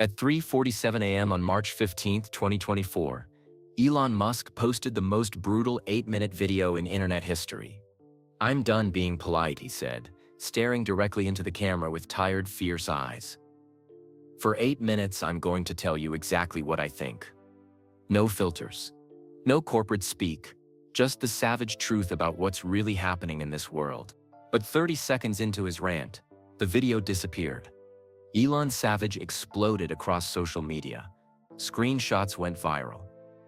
At 3:47 a.m. on March 15, 2024, Elon Musk posted the most brutal 8-minute video in internet history. "I'm done being polite," he said, staring directly into the camera with tired, fierce eyes. "For 8 minutes, I'm going to tell you exactly what I think. No filters. No corporate speak. Just the savage truth about what's really happening in this world." But 30 seconds into his rant, the video disappeared. Elon's savage exploded across social media. Screenshots went viral.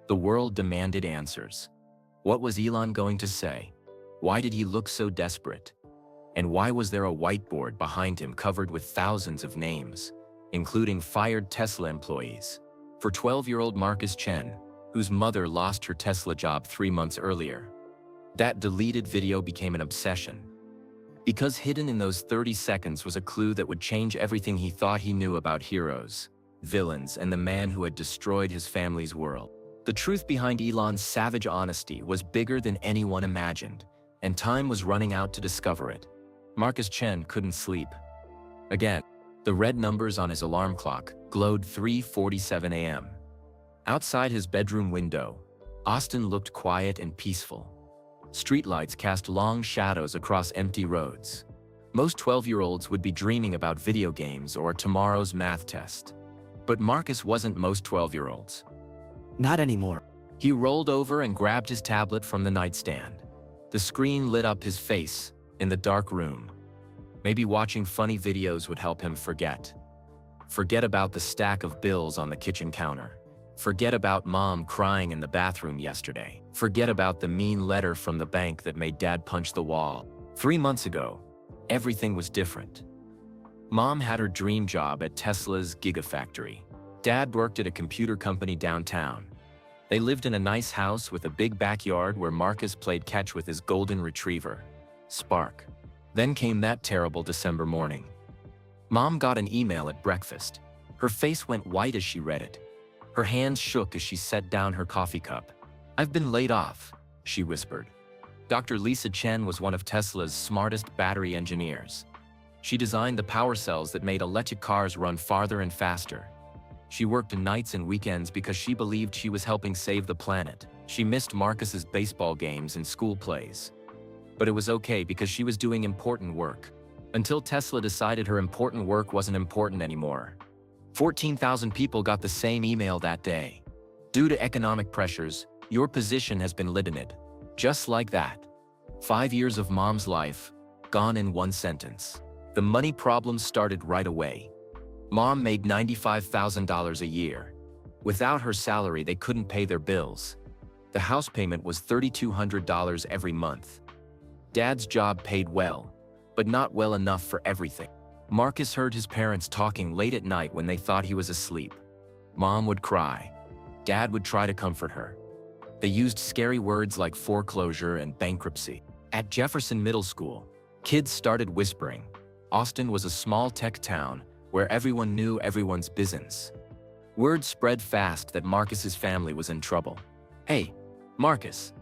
The world demanded answers. What was Elon going to say? Why did he look so desperate? And why was there a whiteboard behind him covered with thousands of names, including fired Tesla employees? For 12-year-old Marcus Chen, whose mother lost her Tesla job 3 months earlier, that deleted video became an obsession. Because hidden in those 30 seconds was a clue that would change everything he thought he knew about heroes, villains, and the man who had destroyed his family's world. The truth behind Elon's savage honesty was bigger than anyone imagined, and time was running out to discover it. Marcus Chen couldn't sleep. Again, the red numbers on his alarm clock glowed 3:47 a.m. Outside his bedroom window, Austin looked quiet and peaceful. Streetlights cast long shadows across empty roads. Most 12-year-olds would be dreaming about video games or tomorrow's math test. But Marcus wasn't most 12-year-olds. Not anymore. He rolled over and grabbed his tablet from the nightstand. The screen lit up his face in the dark room. Maybe watching funny videos would help him forget. Forget about the stack of bills on the kitchen counter. Forget about mom crying in the bathroom yesterday. Forget about the mean letter from the bank that made dad punch the wall. 3 months ago, everything was different. Mom had her dream job at Tesla's Gigafactory. Dad worked at a computer company downtown. They lived in a nice house with a big backyard where Marcus played catch with his golden retriever, Spark. Then came that terrible December morning. Mom got an email at breakfast. Her face went white as she read it. Her hands shook as she set down her coffee cup. "I've been laid off," she whispered. Dr. Lisa Chen was one of Tesla's smartest battery engineers. She designed the power cells that made electric cars run farther and faster. She worked nights and weekends because she believed she was helping save the planet. She missed Marcus's baseball games and school plays. But it was okay because she was doing important work. Until Tesla decided her important work wasn't important anymore. 14,000 people got the same email that day. "Due to economic pressures, your position has been eliminated." Just like that. 5 years of mom's life, gone in one sentence. The money problem started right away. Mom made $95,000 a year. Without her salary, they couldn't pay their bills. The house payment was $3,200 every month. Dad's job paid well, but not well enough for everything. Marcus heard his parents talking late at night when they thought he was asleep. Mom would cry. Dad would try to comfort her. They used scary words like foreclosure and bankruptcy. At Jefferson Middle School, kids started whispering. Austin was a small tech town where everyone knew everyone's business. Word spread fast that Marcus's family was in trouble. "Hey, Marcus,"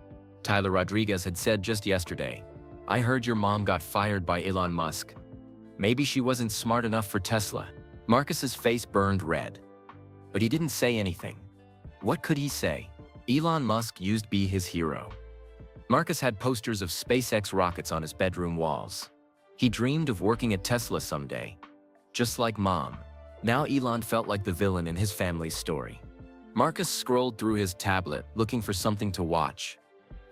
Tyler Rodriguez had said just yesterday, "I heard your mom got fired by Elon Musk. Maybe she wasn't smart enough for Tesla." Marcus's face burned red. But he didn't say anything. What could he say? Elon Musk used to be his hero. Marcus had posters of SpaceX rockets on his bedroom walls. He dreamed of working at Tesla someday. Just like mom. Now Elon felt like the villain in his family's story. Marcus scrolled through his tablet, looking for something to watch.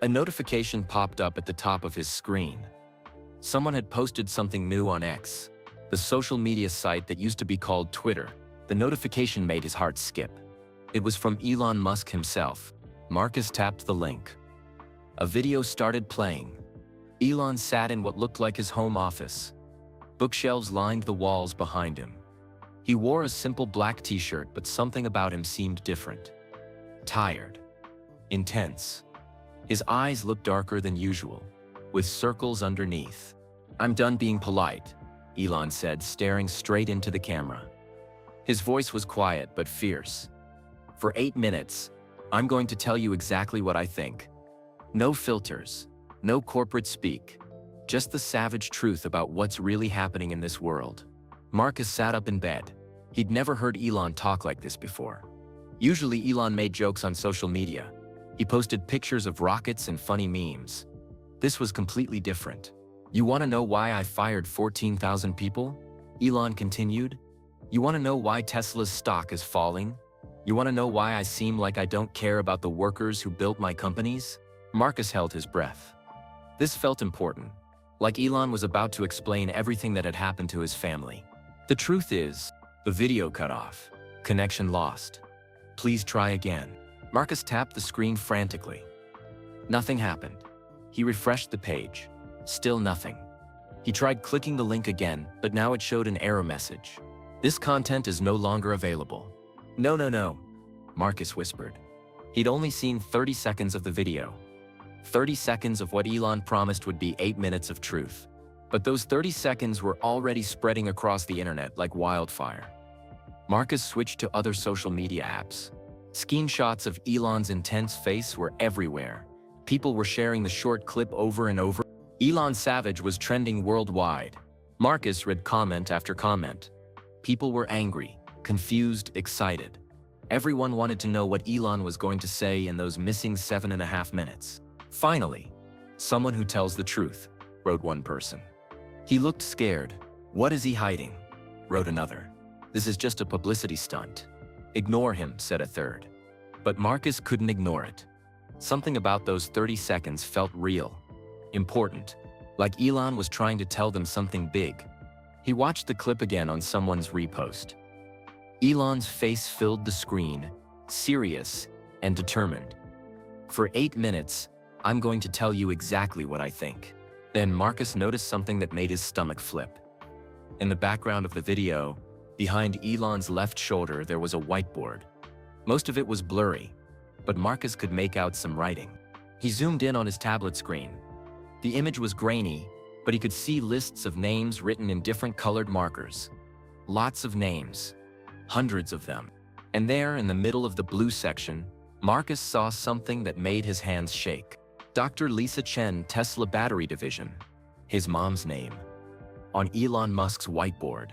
A notification popped up at the top of his screen. Someone had posted something new on X, the social media site that used to be called Twitter. The notification made his heart skip. It was from Elon Musk himself. Marcus tapped the link. A video started playing. Elon sat in what looked like his home office. Bookshelves lined the walls behind him. He wore a simple black t-shirt, but something about him seemed different. Tired. Intense. His eyes looked darker than usual, with circles underneath. "I'm done being polite," Elon said, staring straight into the camera. His voice was quiet but fierce. "For 8 minutes, I'm going to tell you exactly what I think. No filters, no corporate speak, just the savage truth about what's really happening in this world." Marcus sat up in bed. He'd never heard Elon talk like this before. Usually Elon made jokes on social media. He posted pictures of rockets and funny memes. This was completely different. "You want to know why I fired 14,000 people?" Elon continued. "You want to know why Tesla's stock is falling? You want to know why I seem like I don't care about the workers who built my companies?" Marcus held his breath. This felt important, like Elon was about to explain everything that had happened to his family. The truth is, the video cut off. Connection lost. "Please try again." Marcus tapped the screen frantically. Nothing happened. He refreshed the page. Still nothing. He tried clicking the link again, but now it showed an error message. "This content is no longer available." "No, no, no," Marcus whispered. He'd only seen 30 seconds of the video. 30 seconds of what Elon promised would be 8 minutes of truth. But those 30 seconds were already spreading across the internet like wildfire. Marcus switched to other social media apps. Screenshots of Elon's intense face were everywhere. People were sharing the short clip over and over. Elon Savage was trending worldwide. Marcus read comment after comment. People were angry, confused, excited. Everyone wanted to know what Elon was going to say in those missing 7.5 minutes. "Finally, someone who tells the truth," wrote one person. "He looked scared. What is he hiding?" wrote another. "This is just a publicity stunt." "Ignore him," said a third. But Marcus couldn't ignore it. Something about those 30 seconds felt real, important, like Elon was trying to tell them something big. He watched the clip again on someone's repost. Elon's face filled the screen, serious and determined. "For 8 minutes, I'm going to tell you exactly what I think." Then Marcus noticed something that made his stomach flip. In the background of the video, behind Elon's left shoulder, there was a whiteboard. Most of it was blurry, but Marcus could make out some writing. He zoomed in on his tablet screen. The image was grainy, but he could see lists of names written in different colored markers. Lots of names. Hundreds of them. And there, in the middle of the blue section, Marcus saw something that made his hands shake. Dr. Lisa Chen, Tesla Battery Division. His mom's name. On Elon Musk's whiteboard.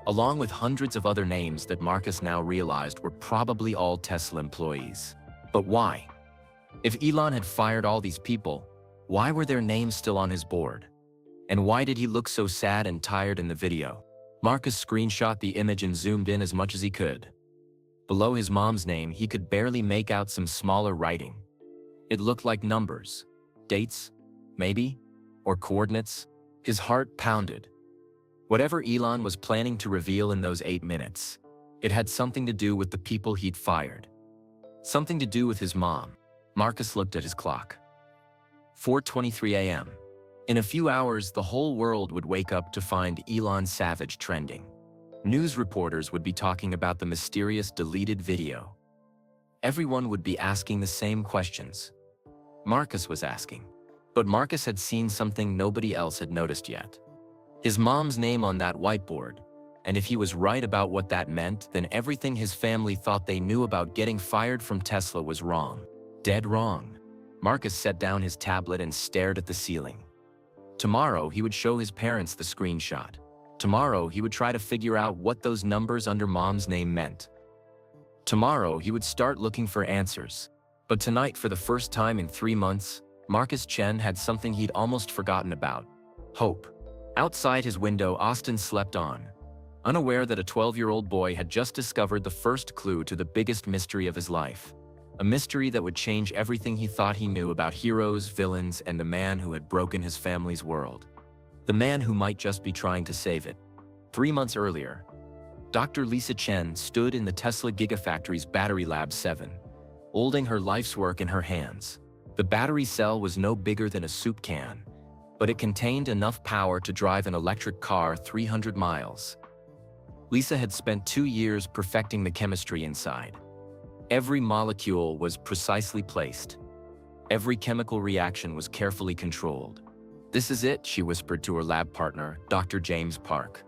Along with hundreds of other names that Marcus now realized were probably all Tesla employees. But why? If Elon had fired all these people, why were their names still on his board? And why did he look so sad and tired in the video? Marcus screenshot the image and zoomed in as much as he could. Below his mom's name, he could barely make out some smaller writing. It looked like numbers, dates, maybe, or coordinates. His heart pounded. Whatever Elon was planning to reveal in those 8 minutes, it had something to do with the people he'd fired. Something to do with his mom. Marcus looked at his clock. 4:23 a.m. In a few hours, the whole world would wake up to find Elon Savage trending. News reporters would be talking about the mysterious deleted video. Everyone would be asking the same questions. Marcus was asking. But Marcus had seen something nobody else had noticed yet. His mom's name on that whiteboard. And if he was right about what that meant, then everything his family thought they knew about getting fired from Tesla was wrong. Dead wrong. Marcus set down his tablet and stared at the ceiling. Tomorrow, he would show his parents the screenshot. Tomorrow, he would try to figure out what those numbers under mom's name meant. Tomorrow, he would start looking for answers. But tonight, for the first time in 3 months, Marcus Chen had something he'd almost forgotten about. Hope. Outside his window, Austin slept on, unaware that a 12-year-old boy had just discovered the first clue to the biggest mystery of his life. A mystery that would change everything he thought he knew about heroes, villains, and the man who had broken his family's world. The man who might just be trying to save it. 3 months earlier, Dr. Lisa Chen stood in the Tesla Gigafactory's Battery Lab 7, holding her life's work in her hands. The battery cell was no bigger than a soup can, but it contained enough power to drive an electric car 300 miles. Lisa had spent 2 years perfecting the chemistry inside. Every molecule was precisely placed. Every chemical reaction was carefully controlled. "This is it," she whispered to her lab partner, Dr. James Park.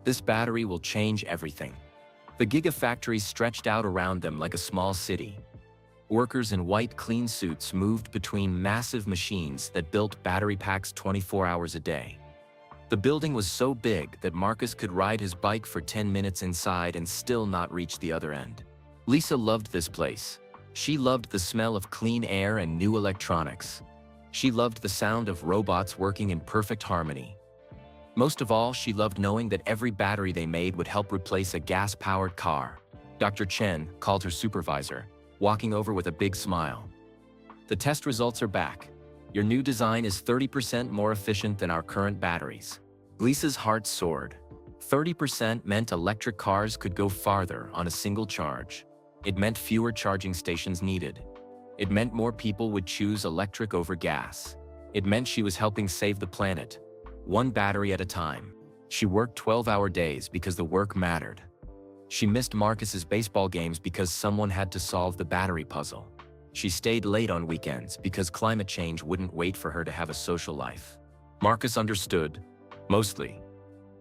"This battery will change everything." The Gigafactory stretched out around them like a small city. Workers in white, clean suits moved between massive machines that built battery packs 24 hours a day. The building was so big that Marcus could ride his bike for 10 minutes inside and still not reach the other end. Lisa loved this place. She loved the smell of clean air and new electronics. She loved the sound of robots working in perfect harmony. Most of all, she loved knowing that every battery they made would help replace a gas-powered car. Dr. Chen called her supervisor, walking over with a big smile. The test results are back. Your new design is 30% more efficient than our current batteries. Lisa's heart soared. 30% meant electric cars could go farther on a single charge. It meant fewer charging stations needed. It meant more people would choose electric over gas. It meant she was helping save the planet, one battery at a time. She worked 12-hour days because the work mattered. She missed Marcus's baseball games because someone had to solve the battery puzzle. She stayed late on weekends because climate change wouldn't wait for her to have a social life. Marcus understood, mostly.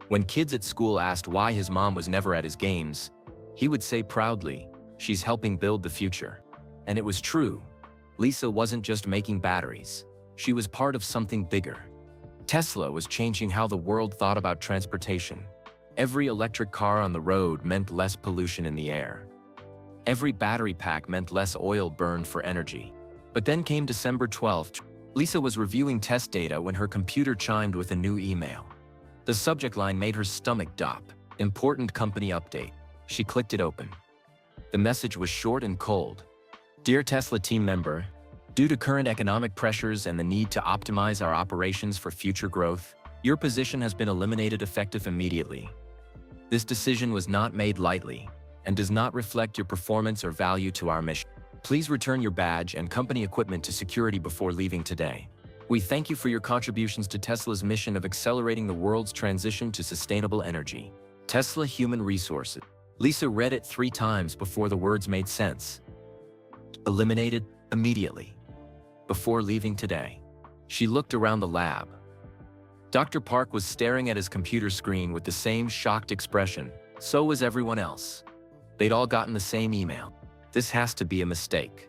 When kids at school asked why his mom was never at his games, he would say proudly, "She's helping build the future." And it was true. Lisa wasn't just making batteries. She was part of something bigger. Tesla was changing how the world thought about transportation. Every electric car on the road meant less pollution in the air. Every battery pack meant less oil burned for energy. But then came December 12th. Lisa was reviewing test data when her computer chimed with a new email. The subject line made her stomach drop. Important company update. She clicked it open. The message was short and cold. Dear Tesla team member, due to current economic pressures and the need to optimize our operations for future growth, your position has been eliminated effective immediately. This decision was not made lightly and does not reflect your performance or value to our mission. Please return your badge and company equipment to security before leaving today. We thank you for your contributions to Tesla's mission of accelerating the world's transition to sustainable energy. Tesla Human Resources. Lisa read it 3 times before the words made sense. Eliminated immediately. Before leaving today. She looked around the lab. Dr. Park was staring at his computer screen with the same shocked expression. So was everyone else. They'd all gotten the same email. This has to be a mistake,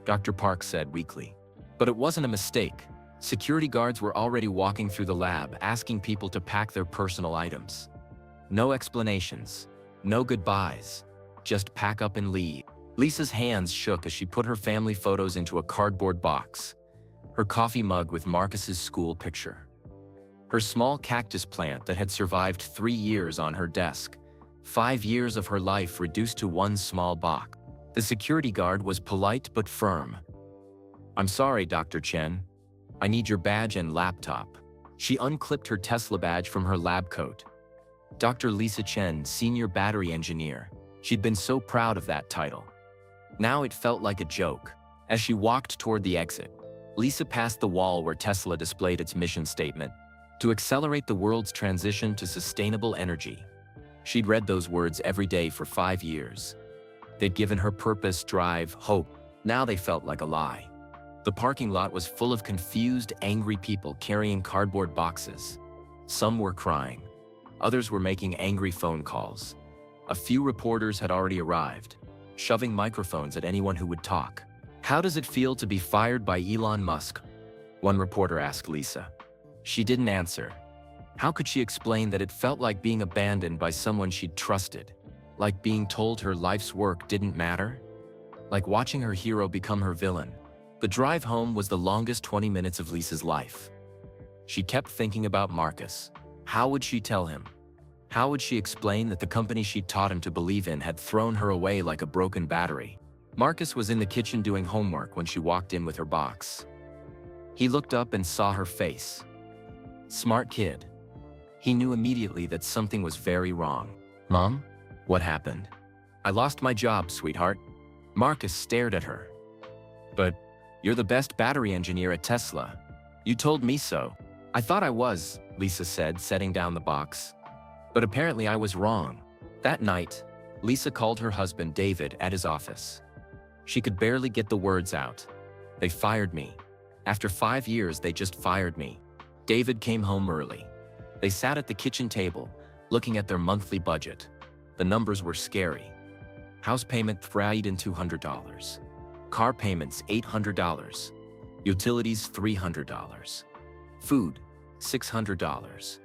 Dr. Park said weakly. But it wasn't a mistake. Security guards were already walking through the lab asking people to pack their personal items. No explanations. No goodbyes. Just pack up and leave. Lisa's hands shook as she put her family photos into a cardboard box. Her coffee mug with Marcus's school picture. Her small cactus plant that had survived 3 years on her desk. 5 years of her life reduced to one small box. The security guard was polite but firm. I'm sorry, Dr. Chen. I need your badge and laptop. She unclipped her Tesla badge from her lab coat. Dr. Lisa Chen, Senior Battery Engineer. She'd been so proud of that title. Now it felt like a joke. As she walked toward the exit, Lisa passed the wall where Tesla displayed its mission statement, to accelerate the world's transition to sustainable energy. She'd read those words every day for 5 years. They'd given her purpose, drive, hope. Now they felt like a lie. The parking lot was full of confused, angry people carrying cardboard boxes. Some were crying. Others were making angry phone calls. A few reporters had already arrived, shoving microphones at anyone who would talk. How does it feel to be fired by Elon Musk? One reporter asked Lisa. She didn't answer. How could she explain that it felt like being abandoned by someone she'd trusted? Like being told her life's work didn't matter? Like watching her hero become her villain? The drive home was the longest 20 minutes of Lisa's life. She kept thinking about Marcus. How would she tell him? How would she explain that the company she'd taught him to believe in had thrown her away like a broken battery? Marcus was in the kitchen doing homework when she walked in with her box. He looked up and saw her face. Smart kid. He knew immediately that something was very wrong. Mom? What happened? I lost my job, sweetheart. Marcus stared at her. But you're the best battery engineer at Tesla. You told me so. I thought I was, Lisa said, setting down the box. But apparently I was wrong. That night, Lisa called her husband David at his office. She could barely get the words out. They fired me. After 5 years, they just fired me. David came home early. They sat at the kitchen table, looking at their monthly budget. The numbers were scary. House payment $3,200. Car payments $800. Utilities $300. Food $600.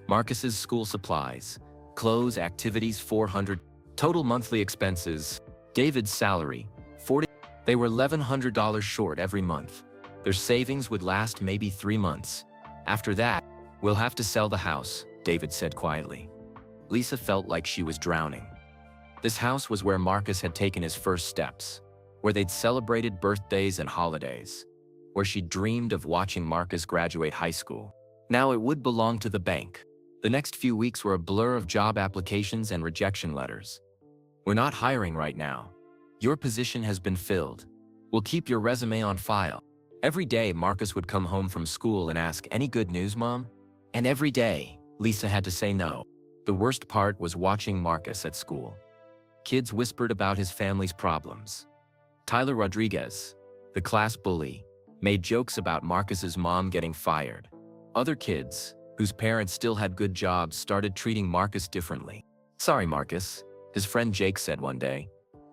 Marcus's school supplies, clothes, activities, 400, total monthly expenses, David's salary, 40. They were $1,100 short every month. Their savings would last maybe 3 months. After that, we'll have to sell the house, David said quietly. Lisa felt like she was drowning. This house was where Marcus had taken his first steps, where they'd celebrated birthdays and holidays, where she dreamed of watching Marcus graduate high school. Now it would belong to the bank. The next few weeks were a blur of job applications and rejection letters. We're not hiring right now. Your position has been filled. We'll keep your resume on file. Every day, Marcus would come home from school and ask, "Any good news, Mom?" And every day, Lisa had to say no. The worst part was watching Marcus at school. Kids whispered about his family's problems. Tyler Rodriguez, the class bully, made jokes about Marcus's mom getting fired. Other kids, whose parents still had good jobs, started treating Marcus differently. "Sorry, Marcus," his friend Jake said one day.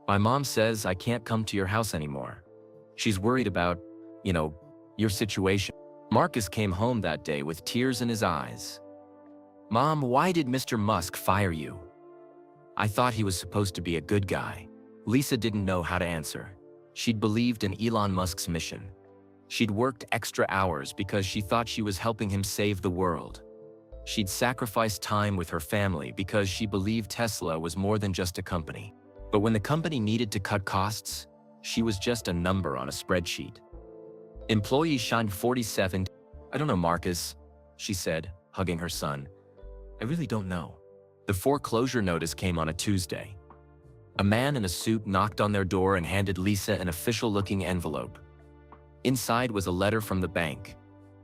"My mom says I can't come to your house anymore. She's worried about, your situation." Marcus came home that day with tears in his eyes. "Mom, why did Mr. Musk fire you?" "I thought he was supposed to be a good guy." Lisa didn't know how to answer. She'd believed in Elon Musk's mission. She'd worked extra hours because she thought she was helping him save the world. She'd sacrificed time with her family because she believed Tesla was more than just a company. But when the company needed to cut costs, she was just a number on a spreadsheet. Employee shined 47. "I don't know, Marcus," she said, hugging her son. "I really don't know." The foreclosure notice came on a Tuesday. A man in a suit knocked on their door and handed Lisa an official-looking envelope. Inside was a letter from the bank.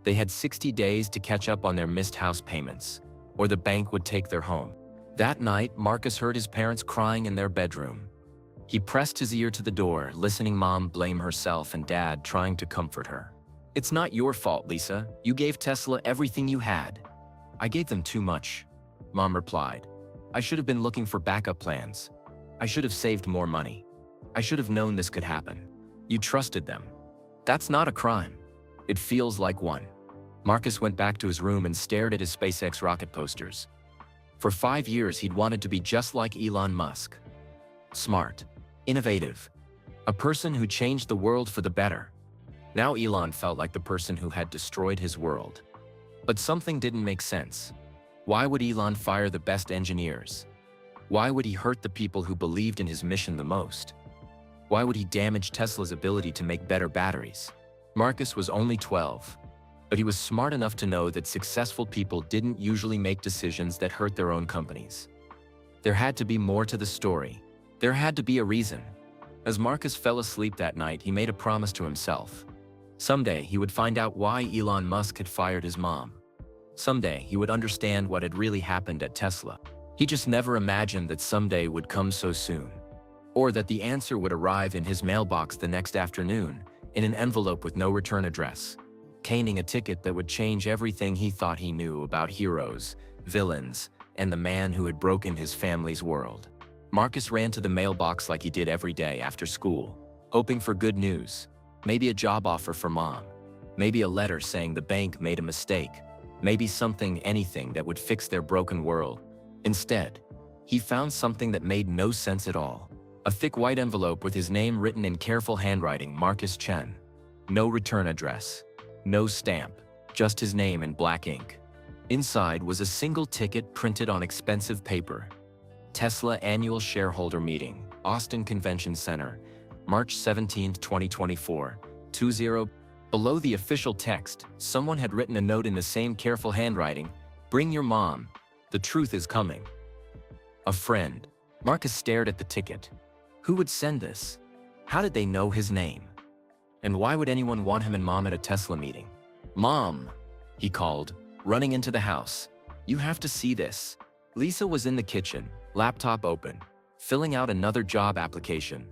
They had 60 days to catch up on their missed house payments, or the bank would take their home. That night, Marcus heard his parents crying in their bedroom. He pressed his ear to the door, listening Mom blame herself and Dad trying to comfort her. "It's not your fault, Lisa. You gave Tesla everything you had." "I gave them too much," Mom replied. "I should have been looking for backup plans. I should have saved more money. I should have known this could happen." "You trusted them." "That's not a crime." "It feels like one." Marcus went back to his room and stared at his SpaceX rocket posters. For 5 years, he'd wanted to be just like Elon Musk. Smart, innovative, a person who changed the world for the better. Now Elon felt like the person who had destroyed his world. But something didn't make sense. Why would Elon fire the best engineers? Why would he hurt the people who believed in his mission the most? Why would he damage Tesla's ability to make better batteries? Marcus was only 12, but he was smart enough to know that successful people didn't usually make decisions that hurt their own companies. There had to be more to the story. There had to be a reason. As Marcus fell asleep that night, he made a promise to himself. Someday he would find out why Elon Musk had fired his mom. Someday he would understand what had really happened at Tesla. He just never imagined that someday would come so soon. Or that the answer would arrive in his mailbox the next afternoon, in an envelope with no return address, containing a ticket that would change everything he thought he knew about heroes, villains, and the man who had broken his family's world. Marcus ran to the mailbox like he did every day after school, hoping for good news. Maybe a job offer for Mom. Maybe a letter saying the bank made a mistake. Maybe anything that would fix their broken world. Instead, he found something that made no sense at all. A thick white envelope with his name written in careful handwriting, Marcus Chen. No return address. No stamp. Just his name in black ink. Inside was a single ticket printed on expensive paper. Tesla Annual Shareholder Meeting, Austin Convention Center, March 17, 2024, 20. Below the official text, someone had written a note in the same careful handwriting. "Bring your mom. The truth is coming." A friend. Marcus stared at the ticket. Who would send this? How did they know his name? And why would anyone want him and Mom at a Tesla meeting? "Mom," he called, running into the house. "You have to see this." Lisa was in the kitchen, laptop open, filling out another job application.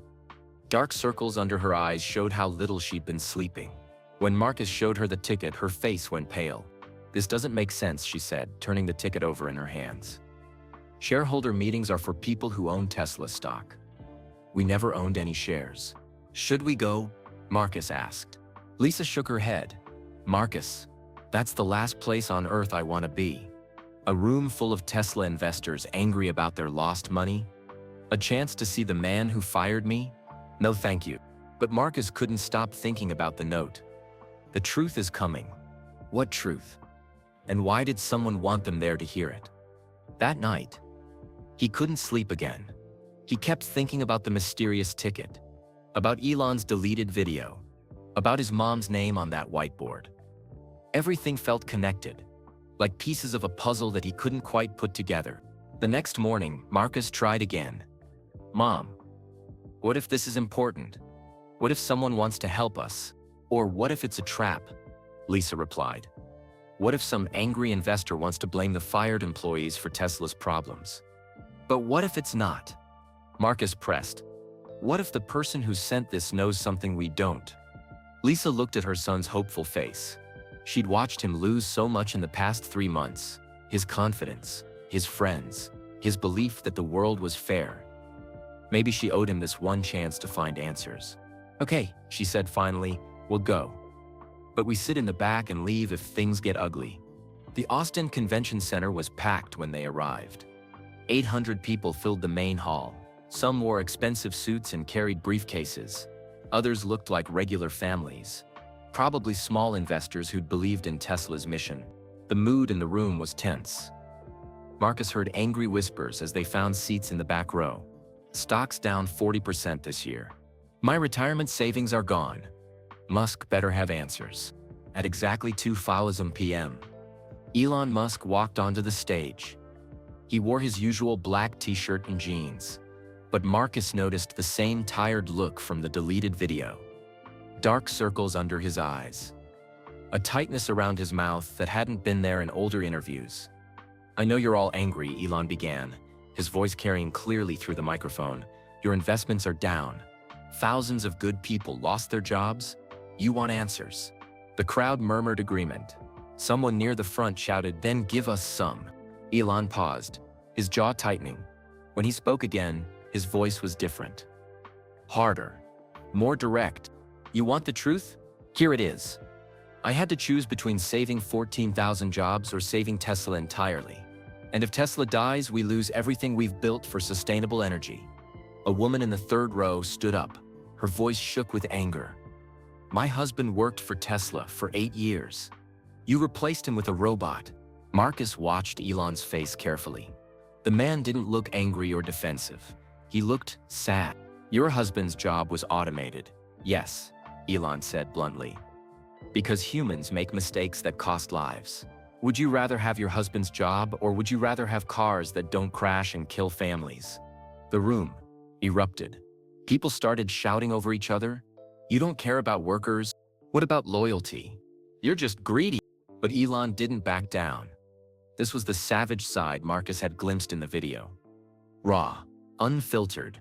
Dark circles under her eyes showed how little she'd been sleeping. When Marcus showed her the ticket, her face went pale. "This doesn't make sense," she said, turning the ticket over in her hands. "Shareholder meetings are for people who own Tesla stock. We never owned any shares." "Should we go?" Marcus asked. Lisa shook her head. "Marcus, that's the last place on earth I want to be. A room full of Tesla investors angry about their lost money? A chance to see the man who fired me? No thank you. But Marcus couldn't stop thinking about the note. The truth is coming. What truth? And why did someone want them there to hear it? That night, he couldn't sleep again. He kept thinking about the mysterious ticket, about Elon's deleted video, about his mom's name on that whiteboard. Everything felt connected, like pieces of a puzzle that he couldn't quite put together. The next morning, Marcus tried again. Mom, what if this is important? What if someone wants to help us? Or what if it's a trap? Lisa replied. What if some angry investor wants to blame the fired employees for Tesla's problems? But what if it's not? Marcus pressed. What if the person who sent this knows something we don't? Lisa looked at her son's hopeful face. She'd watched him lose so much in the past 3 months. His confidence, his friends, his belief that the world was fair. Maybe she owed him this one chance to find answers. Okay, she said finally, we'll go. But we sit in the back and leave if things get ugly. The Austin Convention Center was packed when they arrived. 800 people filled the main hall. Some wore expensive suits and carried briefcases. Others looked like regular families. Probably small investors who'd believed in Tesla's mission. The mood in the room was tense. Marcus heard angry whispers as they found seats in the back row. Stocks down 40% this year. My retirement savings are gone. Musk better have answers. At exactly 2:00 p.m., Elon Musk walked onto the stage. He wore his usual black t-shirt and jeans. But Marcus noticed the same tired look from the deleted video. Dark circles under his eyes. A tightness around his mouth that hadn't been there in older interviews. I know you're all angry, Elon began, his voice carrying clearly through the microphone. Your investments are down. Thousands of good people lost their jobs. You want answers. The crowd murmured agreement. Someone near the front shouted, then give us some. Elon paused, his jaw tightening. When he spoke again, his voice was different. Harder. More direct. You want the truth? Here it is. I had to choose between saving 14,000 jobs or saving Tesla entirely. And if Tesla dies, we lose everything we've built for sustainable energy. A woman in the third row stood up. Her voice shook with anger. My husband worked for Tesla for 8 years. You replaced him with a robot. Marcus watched Elon's face carefully. The man didn't look angry or defensive. He looked sad. Your husband's job was automated. Yes, Elon said bluntly. Because humans make mistakes that cost lives. Would you rather have your husband's job, or would you rather have cars that don't crash and kill families? The room erupted. People started shouting over each other. You don't care about workers? What about loyalty? You're just greedy. But Elon didn't back down. This was the savage side Marcus had glimpsed in the video. Raw, unfiltered,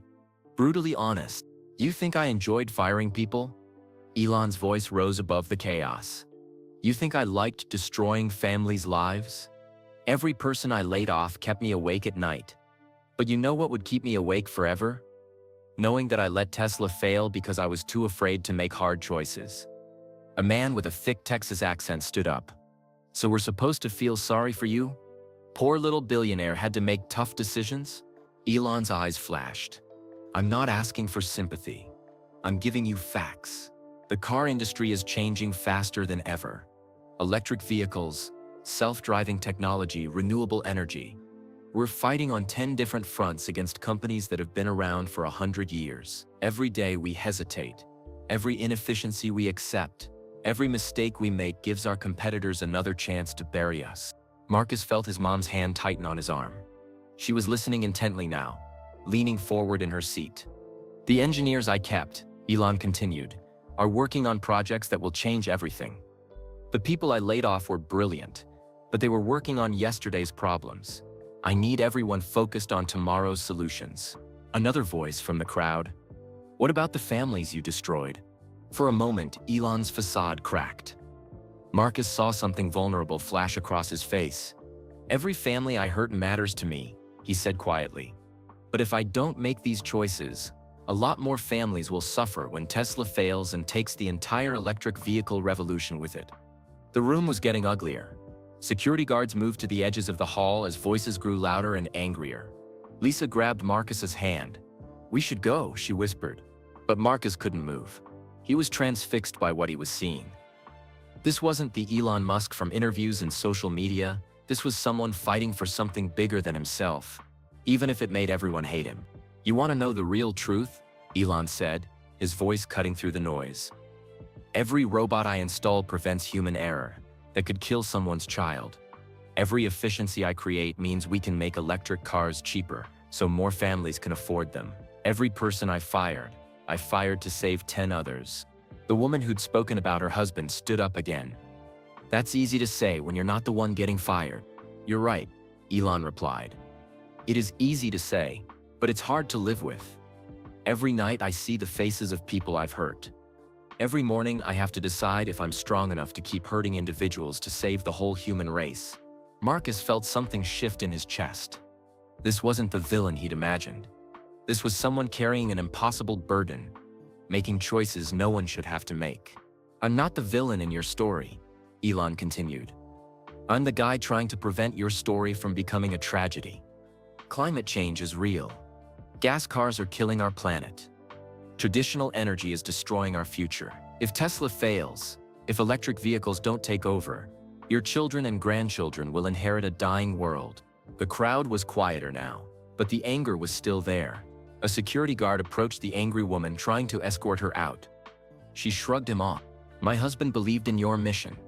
brutally honest. You think I enjoyed firing people? Elon's voice rose above the chaos. You think I liked destroying families' lives? Every person I laid off kept me awake at night. But you know what would keep me awake forever? Knowing that I let Tesla fail because I was too afraid to make hard choices. A man with a thick Texas accent stood up. So we're supposed to feel sorry for you? Poor little billionaire had to make tough decisions? Elon's eyes flashed. I'm not asking for sympathy. I'm giving you facts. The car industry is changing faster than ever. Electric vehicles, self-driving technology, renewable energy. We're fighting on 10 different fronts against companies that have been around for 100 years. Every day we hesitate. Every inefficiency we accept. Every mistake we make gives our competitors another chance to bury us. Marcus felt his mom's hand tighten on his arm. She was listening intently now, leaning forward in her seat. The engineers I kept, Elon continued, are working on projects that will change everything. The people I laid off were brilliant, but they were working on yesterday's problems. I need everyone focused on tomorrow's solutions. Another voice from the crowd. What about the families you destroyed? For a moment, Elon's facade cracked. Marcus saw something vulnerable flash across his face. Every family I hurt matters to me, he said quietly. But if I don't make these choices, a lot more families will suffer when Tesla fails and takes the entire electric vehicle revolution with it. The room was getting uglier. Security guards moved to the edges of the hall as voices grew louder and angrier. Lisa grabbed Marcus's hand. "We should go," she whispered. But Marcus couldn't move. He was transfixed by what he was seeing. This wasn't the Elon Musk from interviews and social media. This was someone fighting for something bigger than himself, even if it made everyone hate him. "You want to know the real truth?" Elon said, his voice cutting through the noise. "Every robot I install prevents human error that could kill someone's child. Every efficiency I create means we can make electric cars cheaper, so more families can afford them. Every person I fired to save 10 others." The woman who'd spoken about her husband stood up again. "That's easy to say when you're not the one getting fired." "You're right," Elon replied. "It is easy to say, but it's hard to live with. Every night I see the faces of people I've hurt. Every morning I have to decide if I'm strong enough to keep hurting individuals to save the whole human race." Marcus felt something shift in his chest. This wasn't the villain he'd imagined. This was someone carrying an impossible burden, making choices no one should have to make. "I'm not the villain in your story," Elon continued. "I'm the guy trying to prevent your story from becoming a tragedy. Climate change is real. Gas cars are killing our planet. Traditional energy is destroying our future. If Tesla fails, if electric vehicles don't take over, your children and grandchildren will inherit a dying world." The crowd was quieter now, but the anger was still there. A security guard approached the angry woman, trying to escort her out. She shrugged him off. "My husband believed in your mission,"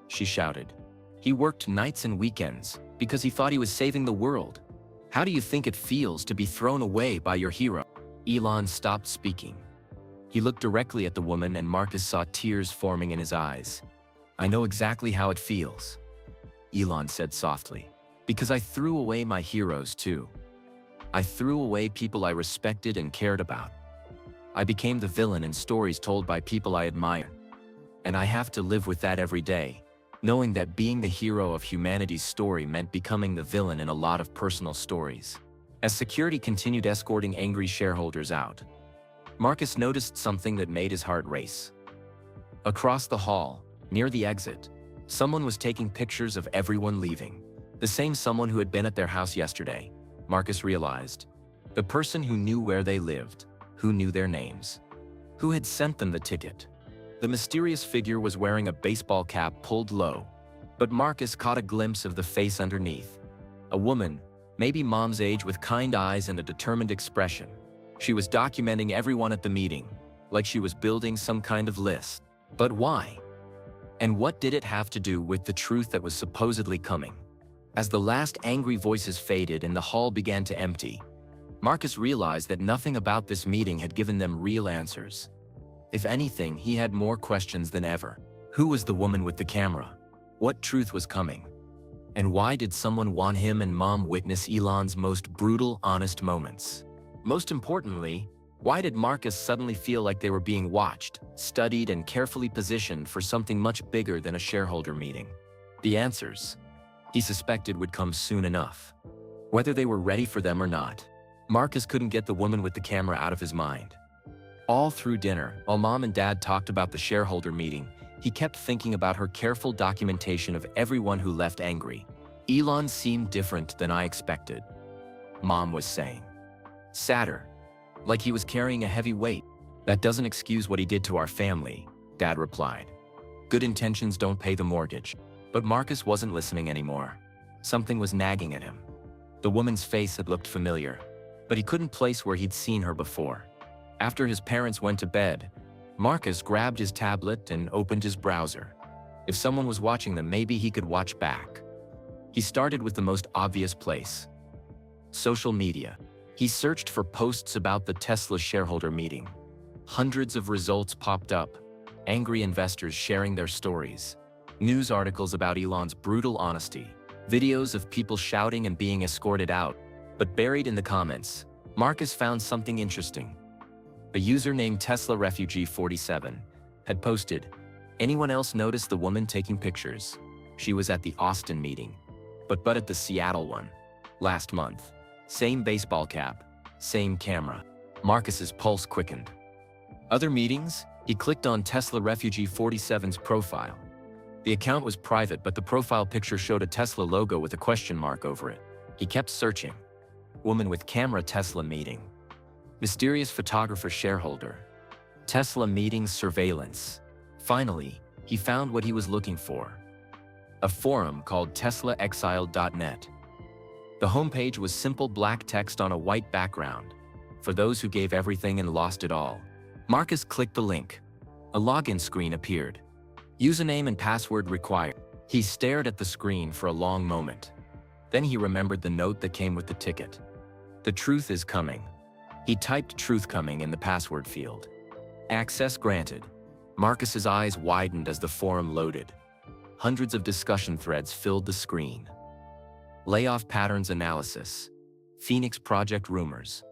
she shouted. "He worked nights and weekends because he thought he was saving the world. How do you think it feels to be thrown away by your hero?" Elon stopped speaking. He looked directly at the woman and Marcus saw tears forming in his eyes. "I know exactly how it feels," Elon said softly. "Because I threw away my heroes too. I threw away people I respected and cared about. I became the villain in stories told by people I admire. And I have to live with that every day, knowing that being the hero of humanity's story meant becoming the villain in a lot of personal stories." As security continued escorting angry shareholders out, Marcus noticed something that made his heart race. Across the hall, near the exit, someone was taking pictures of everyone leaving. The same someone who had been at their house yesterday, Marcus realized. The person who knew where they lived, who knew their names, who had sent them the ticket. The mysterious figure was wearing a baseball cap pulled low, but Marcus caught a glimpse of the face underneath. A woman, maybe mom's age, with kind eyes and a determined expression. She was documenting everyone at the meeting, like she was building some kind of list. But why? And what did it have to do with the truth that was supposedly coming? As the last angry voices faded and the hall began to empty, Marcus realized that nothing about this meeting had given them real answers. If anything, he had more questions than ever. Who was the woman with the camera? What truth was coming? And why did someone want him and Mom witness Elon's most brutal, honest moments? Most importantly, why did Marcus suddenly feel like they were being watched, studied, and carefully positioned for something much bigger than a shareholder meeting? The answers, he suspected, would come soon enough. Whether they were ready for them or not, Marcus couldn't get the woman with the camera out of his mind. All through dinner, while Mom and Dad talked about the shareholder meeting, he kept thinking about her careful documentation of everyone who left angry. "Elon seemed different than I expected," Mom was saying. "Sadder, like he was carrying a heavy weight." "That doesn't excuse what he did to our family," Dad replied. "Good intentions don't pay the mortgage." But Marcus wasn't listening anymore. Something was nagging at him. The woman's face had looked familiar, but he couldn't place where he'd seen her before. After his parents went to bed, Marcus grabbed his tablet and opened his browser. If someone was watching them, maybe he could watch back. He started with the most obvious place: social media. He searched for posts about the Tesla shareholder meeting. Hundreds of results popped up, angry investors sharing their stories, news articles about Elon's brutal honesty, videos of people shouting and being escorted out. But buried in the comments, Marcus found something interesting. A user named Tesla Refugee 47 had posted, "Anyone else notice the woman taking pictures? She was at the Austin meeting, but at the Seattle one last month. Same baseball cap, same camera." Marcus's pulse quickened. Other meetings? He clicked on Tesla Refugee 47's profile. The account was private, but the profile picture showed a Tesla logo with a question mark over it. He kept searching. Woman with camera, Tesla meeting. Mysterious photographer, shareholder. Tesla meeting, surveillance. Finally, he found what he was looking for. A forum called TeslaExiled.net. The homepage was simple black text on a white background. For those who gave everything and lost it all. Marcus clicked the link. A login screen appeared. Username and password required. He stared at the screen for a long moment. Then he remembered the note that came with the ticket. The truth is coming. He typed truth coming in the password field. Access granted. Marcus's eyes widened as the forum loaded. Hundreds of discussion threads filled the screen. Layoff patterns analysis. Phoenix project rumors.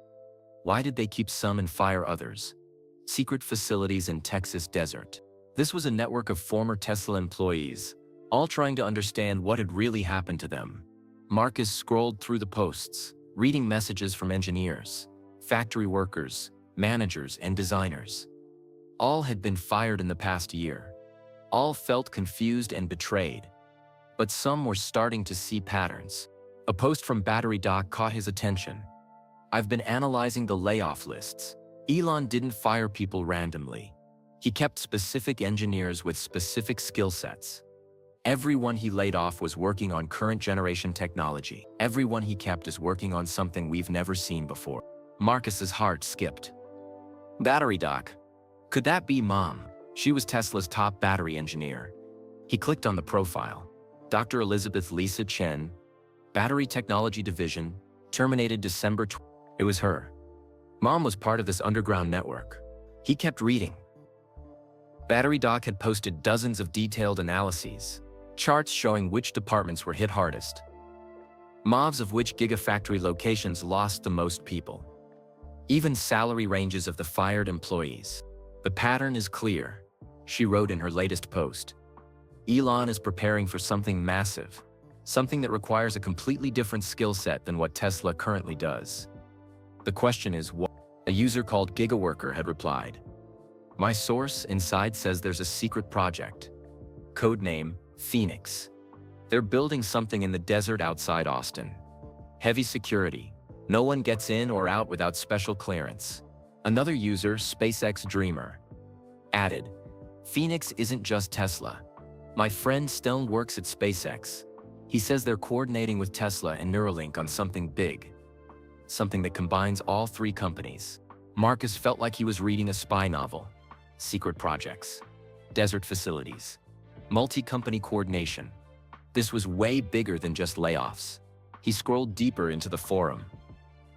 Why did they keep some and fire others? Secret facilities in Texas desert. This was a network of former Tesla employees, all trying to understand what had really happened to them. Marcus scrolled through the posts, reading messages from engineers, factory workers, managers, and designers. All had been fired in the past year. All felt confused and betrayed. But some were starting to see patterns. A post from Battery Doc caught his attention. I've been analyzing the layoff lists. Elon didn't fire people randomly. He kept specific engineers with specific skill sets. Everyone he laid off was working on current generation technology. Everyone he kept is working on something we've never seen before. Marcus's heart skipped. Battery Doc. Could that be Mom? She was Tesla's top battery engineer. He clicked on the profile. Dr. Elizabeth Lisa Chen, Battery Technology Division, terminated December 20. It was her. Mom was part of this underground network. He kept reading. Battery Doc had posted dozens of detailed analyses, charts showing which departments were hit hardest, mobs of which gigafactory locations lost the most people, even salary ranges of the fired employees. The pattern is clear, she wrote in her latest post. Elon is preparing for something massive, something that requires a completely different skill set than what Tesla currently does. The question is what? A user called GigaWorker had replied. My source inside says there's a secret project. Codename, Phoenix. They're building something in the desert outside Austin. Heavy security. No one gets in or out without special clearance. Another user, SpaceX Dreamer, added, Phoenix isn't just Tesla. My friend Stone works at SpaceX. He says they're coordinating with Tesla and Neuralink on something big. Something that combines all three companies. Marcus felt like he was reading a spy novel. Secret projects, desert facilities, multi-company coordination. This was way bigger than just layoffs. He scrolled deeper into the forum.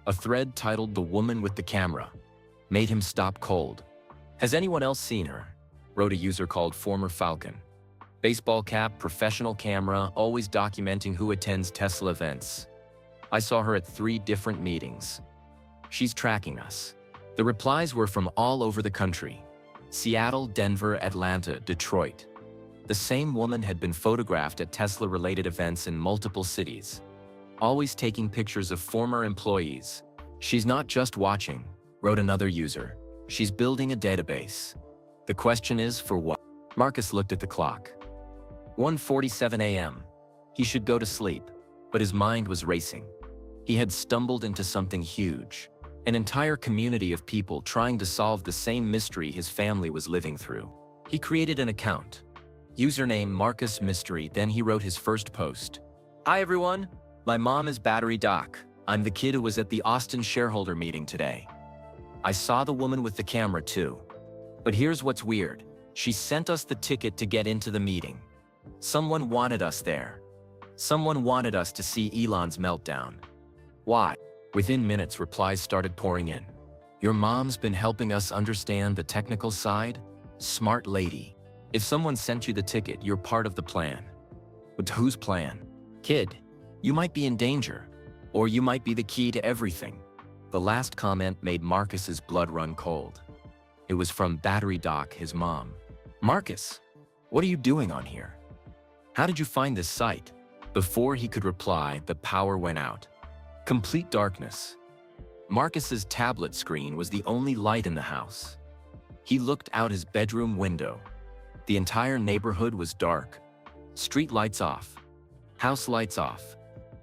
A thread titled The Woman with the Camera made him stop cold. Has anyone else seen her? Wrote a user called Former Falcon. Baseball cap, professional camera, always documenting who attends Tesla events. I saw her at 3 different meetings. She's tracking us. The replies were from all over the country. Seattle, Denver, Atlanta, Detroit. The same woman had been photographed at Tesla-related events in multiple cities, always taking pictures of former employees. She's not just watching, wrote another user. She's building a database. The question is, for what? Marcus looked at the clock. 1:47 a.m. He should go to sleep, but his mind was racing. He had stumbled into something huge. An entire community of people trying to solve the same mystery his family was living through. He created an account. Username Marcus Mystery, then he wrote his first post. Hi everyone, my mom is Battery Doc. I'm the kid who was at the Austin shareholder meeting today. I saw the woman with the camera too. But here's what's weird. She sent us the ticket to get into the meeting. Someone wanted us there. Someone wanted us to see Elon's meltdown. Why? Within minutes, replies started pouring in. Your mom's been helping us understand the technical side? Smart lady. If someone sent you the ticket, you're part of the plan. But whose plan? Kid, you might be in danger. Or you might be the key to everything. The last comment made Marcus's blood run cold. It was from Battery Doc, his mom. Marcus, what are you doing on here? How did you find this site? Before he could reply, the power went out. Complete darkness. Marcus's tablet screen was the only light in the house. He looked out his bedroom window. The entire neighborhood was dark. Street lights off. House lights off.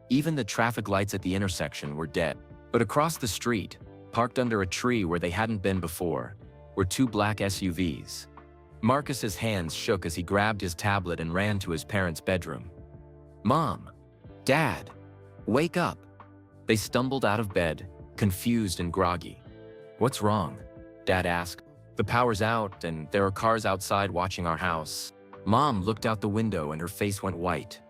Even the traffic lights at the intersection were dead. But across the street, parked under a tree where they hadn't been before, were two black SUVs. Marcus's hands shook as he grabbed his tablet and ran to his parents' bedroom. "Mom! Dad! Wake up!" They stumbled out of bed, confused and groggy. "What's wrong?" Dad asked. "The power's out and there are cars outside watching our house." Mom looked out the window and her face went white.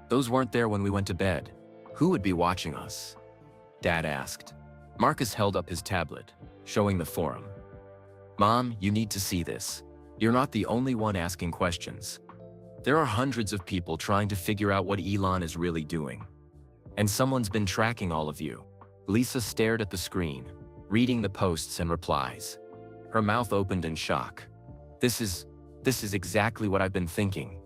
"Those weren't there when we went to bed. Who would be watching us?" Dad asked. Marcus held up his tablet, showing the forum. "Mom, you need to see this. You're not the only one asking questions. There are hundreds of people trying to figure out what Elon is really doing. And someone's been tracking all of you." Lisa stared at the screen, reading the posts and replies. Her mouth opened in shock. This is exactly what I've been thinking.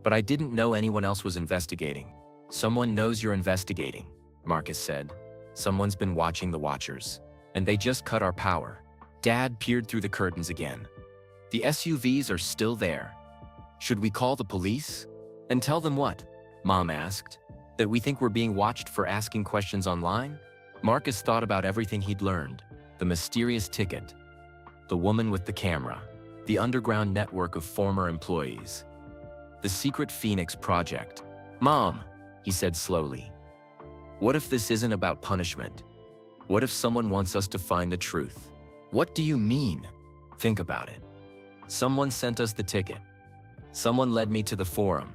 But I didn't know anyone else was investigating." "Someone knows you're investigating," Marcus said. "Someone's been watching the watchers. And they just cut our power." Dad peered through the curtains again. "The SUVs are still there. Should we call the police?" "And tell them what?" Mom asked. "That we think we're being watched for asking questions online?" Marcus thought about everything he'd learned. The mysterious ticket. The woman with the camera. The underground network of former employees. The secret Phoenix project. "Mom," he said slowly. "What if this isn't about punishment? What if someone wants us to find the truth?" "What do you mean?" "Think about it. Someone sent us the ticket. Someone led me to the forum.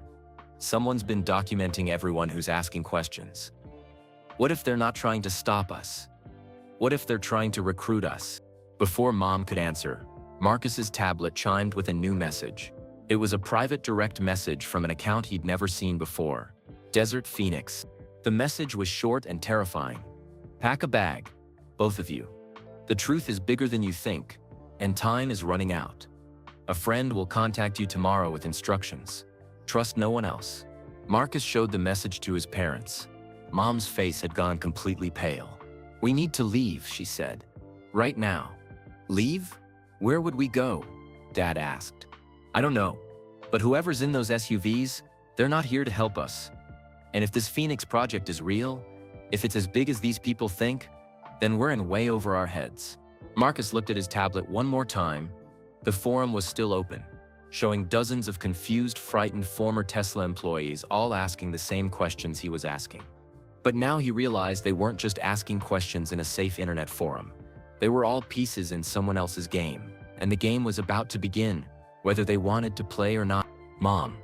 Someone's been documenting everyone who's asking questions. What if they're not trying to stop us? What if they're trying to recruit us?" Before Mom could answer, Marcus's tablet chimed with a new message. It was a private direct message from an account he'd never seen before. Desert Phoenix. The message was short and terrifying. "Pack a bag, both of you. The truth is bigger than you think, and time is running out. A friend will contact you tomorrow with instructions. Trust no one else." Marcus showed the message to his parents. Mom's face had gone completely pale. "We need to leave," she said. "Right now." "Leave? Where would we go?" Dad asked. "I don't know, but whoever's in those SUVs, they're not here to help us. And if this Phoenix project is real, if it's as big as these people think, then we're in way over our heads." Marcus looked at his tablet one more time. The forum was still open, showing dozens of confused, frightened former Tesla employees all asking the same questions he was asking. But now he realized they weren't just asking questions in a safe internet forum. They were all pieces in someone else's game, and the game was about to begin, whether they wanted to play or not. "Mom,"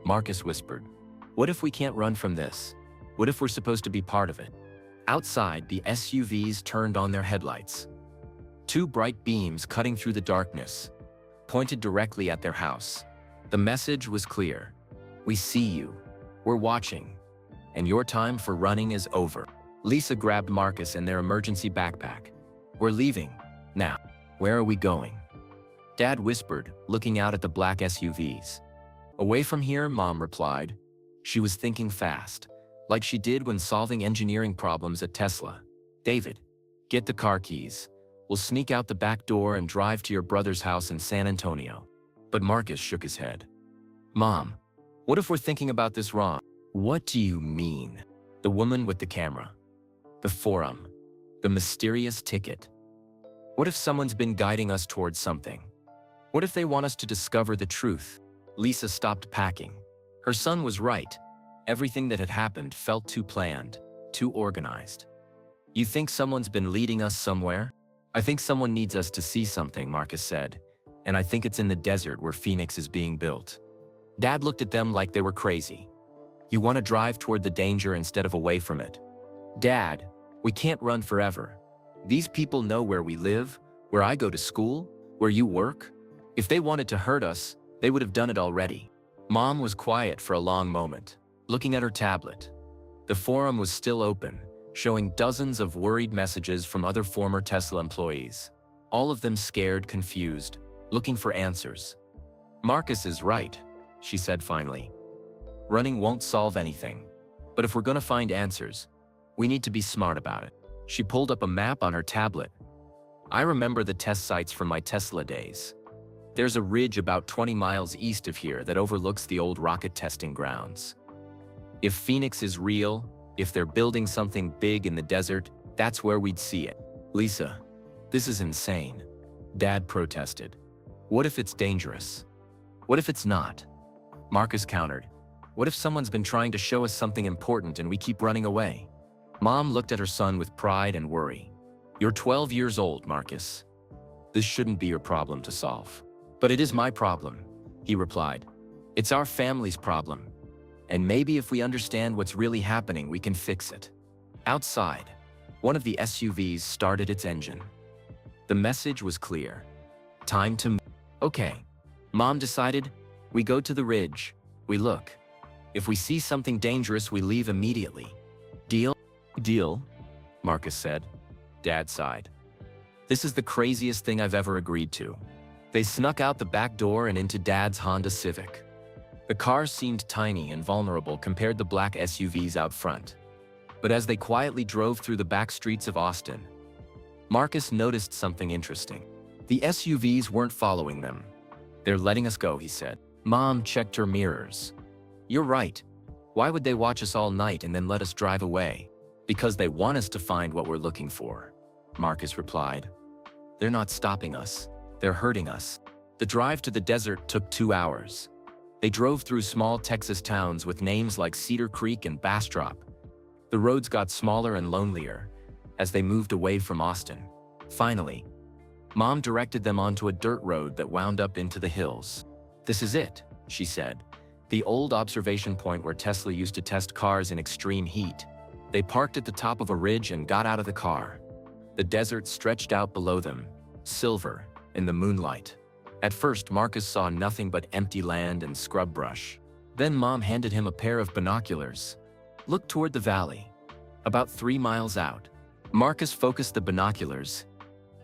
Marcus whispered, "what if we can't run from this? What if we're supposed to be part of it?" Outside, the SUVs turned on their headlights. Two bright beams cutting through the darkness, pointed directly at their house. The message was clear. "We see you. We're watching. And your time for running is over." Lisa grabbed Marcus and their emergency backpack. "We're leaving. Now. Where are we going?" Dad whispered, looking out at the black SUVs. "Away from here," Mom replied. She was thinking fast, like she did when solving engineering problems at Tesla. "David, get the car keys. We'll sneak out the back door and drive to your brother's house in San Antonio." But Marcus shook his head. "Mom, what if we're thinking about this wrong?" "What do you mean?" The woman with the camera. The forum. The mysterious ticket. What if someone's been guiding us towards something? What if they want us to discover the truth? Lisa stopped packing. Her son was right. Everything that had happened felt too planned, too organized. "You think someone's been leading us somewhere?" "I think someone needs us to see something," Marcus said. "And I think it's in the desert where Phoenix is being built." Dad looked at them like they were crazy. "You want to drive toward the danger instead of away from it?" "Dad, we can't run forever. These people know where we live, where I go to school, where you work. If they wanted to hurt us, they would have done it already." Mom was quiet for a long moment, looking at her tablet. The forum was still open, showing dozens of worried messages from other former Tesla employees. All of them scared, confused, looking for answers. "Marcus is right," she said finally. "Running won't solve anything. But if we're gonna find answers, we need to be smart about it." She pulled up a map on her tablet. "I remember the test sites from my Tesla days. There's a ridge about 20 miles east of here that overlooks the old rocket testing grounds. If Phoenix is real, if they're building something big in the desert, that's where we'd see it. Lisa, this is insane. Dad protested. What if it's dangerous? What if it's not? Marcus countered. What if someone's been trying to show us something important and we keep running away? Mom looked at her son with pride and worry. You're 12 years old, Marcus. This shouldn't be your problem to solve. But it is my problem, he replied. It's our family's problem. And maybe if we understand what's really happening, we can fix it. Outside, one of the SUVs started its engine. The message was clear. Time to move. Okay, Mom decided. We go to the ridge. We look. If we see something dangerous, we leave immediately. Deal? Deal, Marcus said. Dad sighed. This is the craziest thing I've ever agreed to. They snuck out the back door and into Dad's Honda Civic. The car seemed tiny and vulnerable compared to black SUVs out front. But as they quietly drove through the back streets of Austin, Marcus noticed something interesting. The SUVs weren't following them. They're letting us go, he said. Mom checked her mirrors. You're right. Why would they watch us all night and then let us drive away? Because they want us to find what we're looking for, Marcus replied. They're not stopping us. They're hurting us. The drive to the desert took 2 hours. They drove through small Texas towns with names like Cedar Creek and Bastrop. The roads got smaller and lonelier as they moved away from Austin. Finally, Mom directed them onto a dirt road that wound up into the hills. This is it, she said. The old observation point where Tesla used to test cars in extreme heat. They parked at the top of a ridge and got out of the car. The desert stretched out below them, silver, in the moonlight. At first, Marcus saw nothing but empty land and scrub brush. Then Mom handed him a pair of binoculars. Look toward the valley. About 3 miles out. Marcus focused the binoculars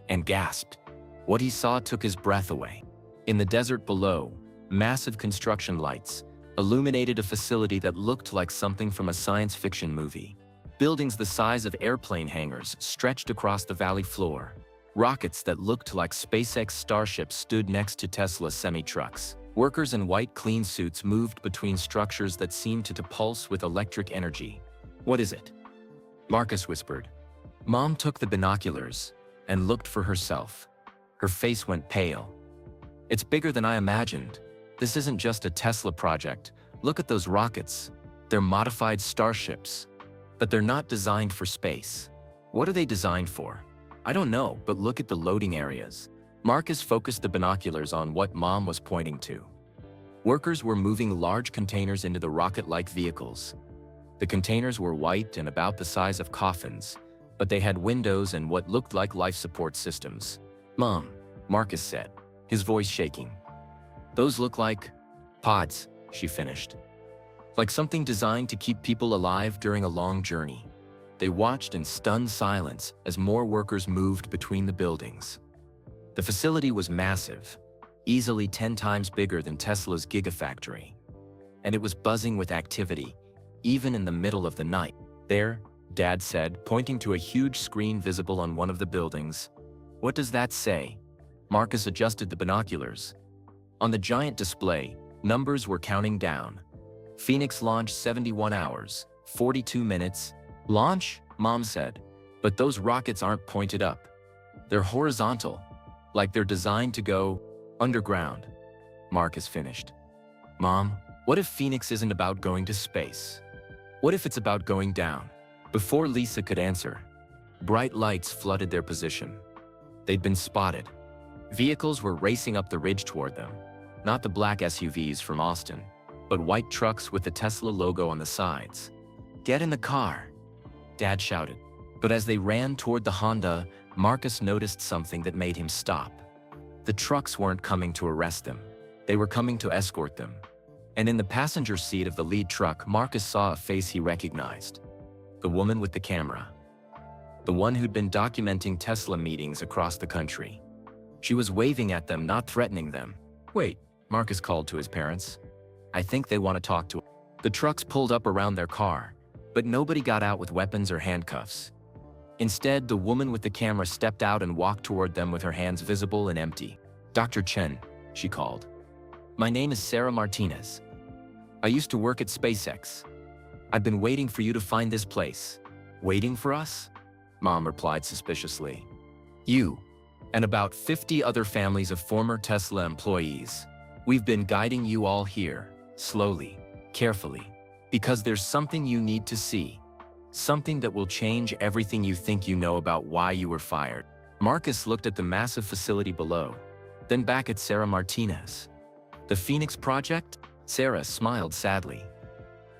and gasped. What he saw took his breath away. In the desert below, massive construction lights illuminated a facility that looked like something from a science fiction movie. Buildings the size of airplane hangars stretched across the valley floor. Rockets that looked like SpaceX starships stood next to Tesla semi-trucks. Workers in white clean suits moved between structures that seemed to pulse with electric energy. What is it? Marcus whispered. Mom took the binoculars and looked for herself. Her face went pale. It's bigger than I imagined. This isn't just a Tesla project. Look at those rockets. They're modified starships. But they're not designed for space. What are they designed for? I don't know, but look at the loading areas. Marcus focused the binoculars on what Mom was pointing to. Workers were moving large containers into the rocket-like vehicles. The containers were white and about the size of coffins, but they had windows and what looked like life support systems. Mom, Marcus said, his voice shaking. Those look like pods, she finished. Like something designed to keep people alive during a long journey. They watched in stunned silence as more workers moved between the buildings. The facility was massive, easily 10 times bigger than Tesla's Gigafactory. And it was buzzing with activity, even in the middle of the night. There, Dad said, pointing to a huge screen visible on one of the buildings. What does that say? Marcus adjusted the binoculars. On the giant display, numbers were counting down. Phoenix launch 71 hours, 42 minutes. Launch? Mom said. But those rockets aren't pointed up. They're horizontal, like they're designed to go underground. Marcus finished. Mom, what if Phoenix isn't about going to space? What if it's about going down? Before Lisa could answer, bright lights flooded their position. They'd been spotted. Vehicles were racing up the ridge toward them. Not the black SUVs from Austin, but white trucks with the Tesla logo on the sides. Get in the car, Dad shouted. But as they ran toward the Honda, Marcus noticed something that made him stop. The trucks weren't coming to arrest them. They were coming to escort them. And in the passenger seat of the lead truck, Marcus saw a face he recognized. The woman with the camera. The one who'd been documenting Tesla meetings across the country. She was waving at them, not threatening them. Wait, Marcus called to his parents. I think they want to talk to him. The trucks pulled up around their car, but nobody got out with weapons or handcuffs. Instead, the woman with the camera stepped out and walked toward them with her hands visible and empty. Dr. Chen, she called. "My name is Sarah Martinez. I used to work at SpaceX. I've been waiting for you to find this place." "Waiting for us?" Mom replied suspiciously. "You, and about 50 other families of former Tesla employees. We've been guiding you all here, slowly, carefully, because there's something you need to see. Something that will change everything you think you know about why you were fired." Marcus looked at the massive facility below, then back at Sarah Martinez. "The Phoenix Project?" Sarah smiled sadly.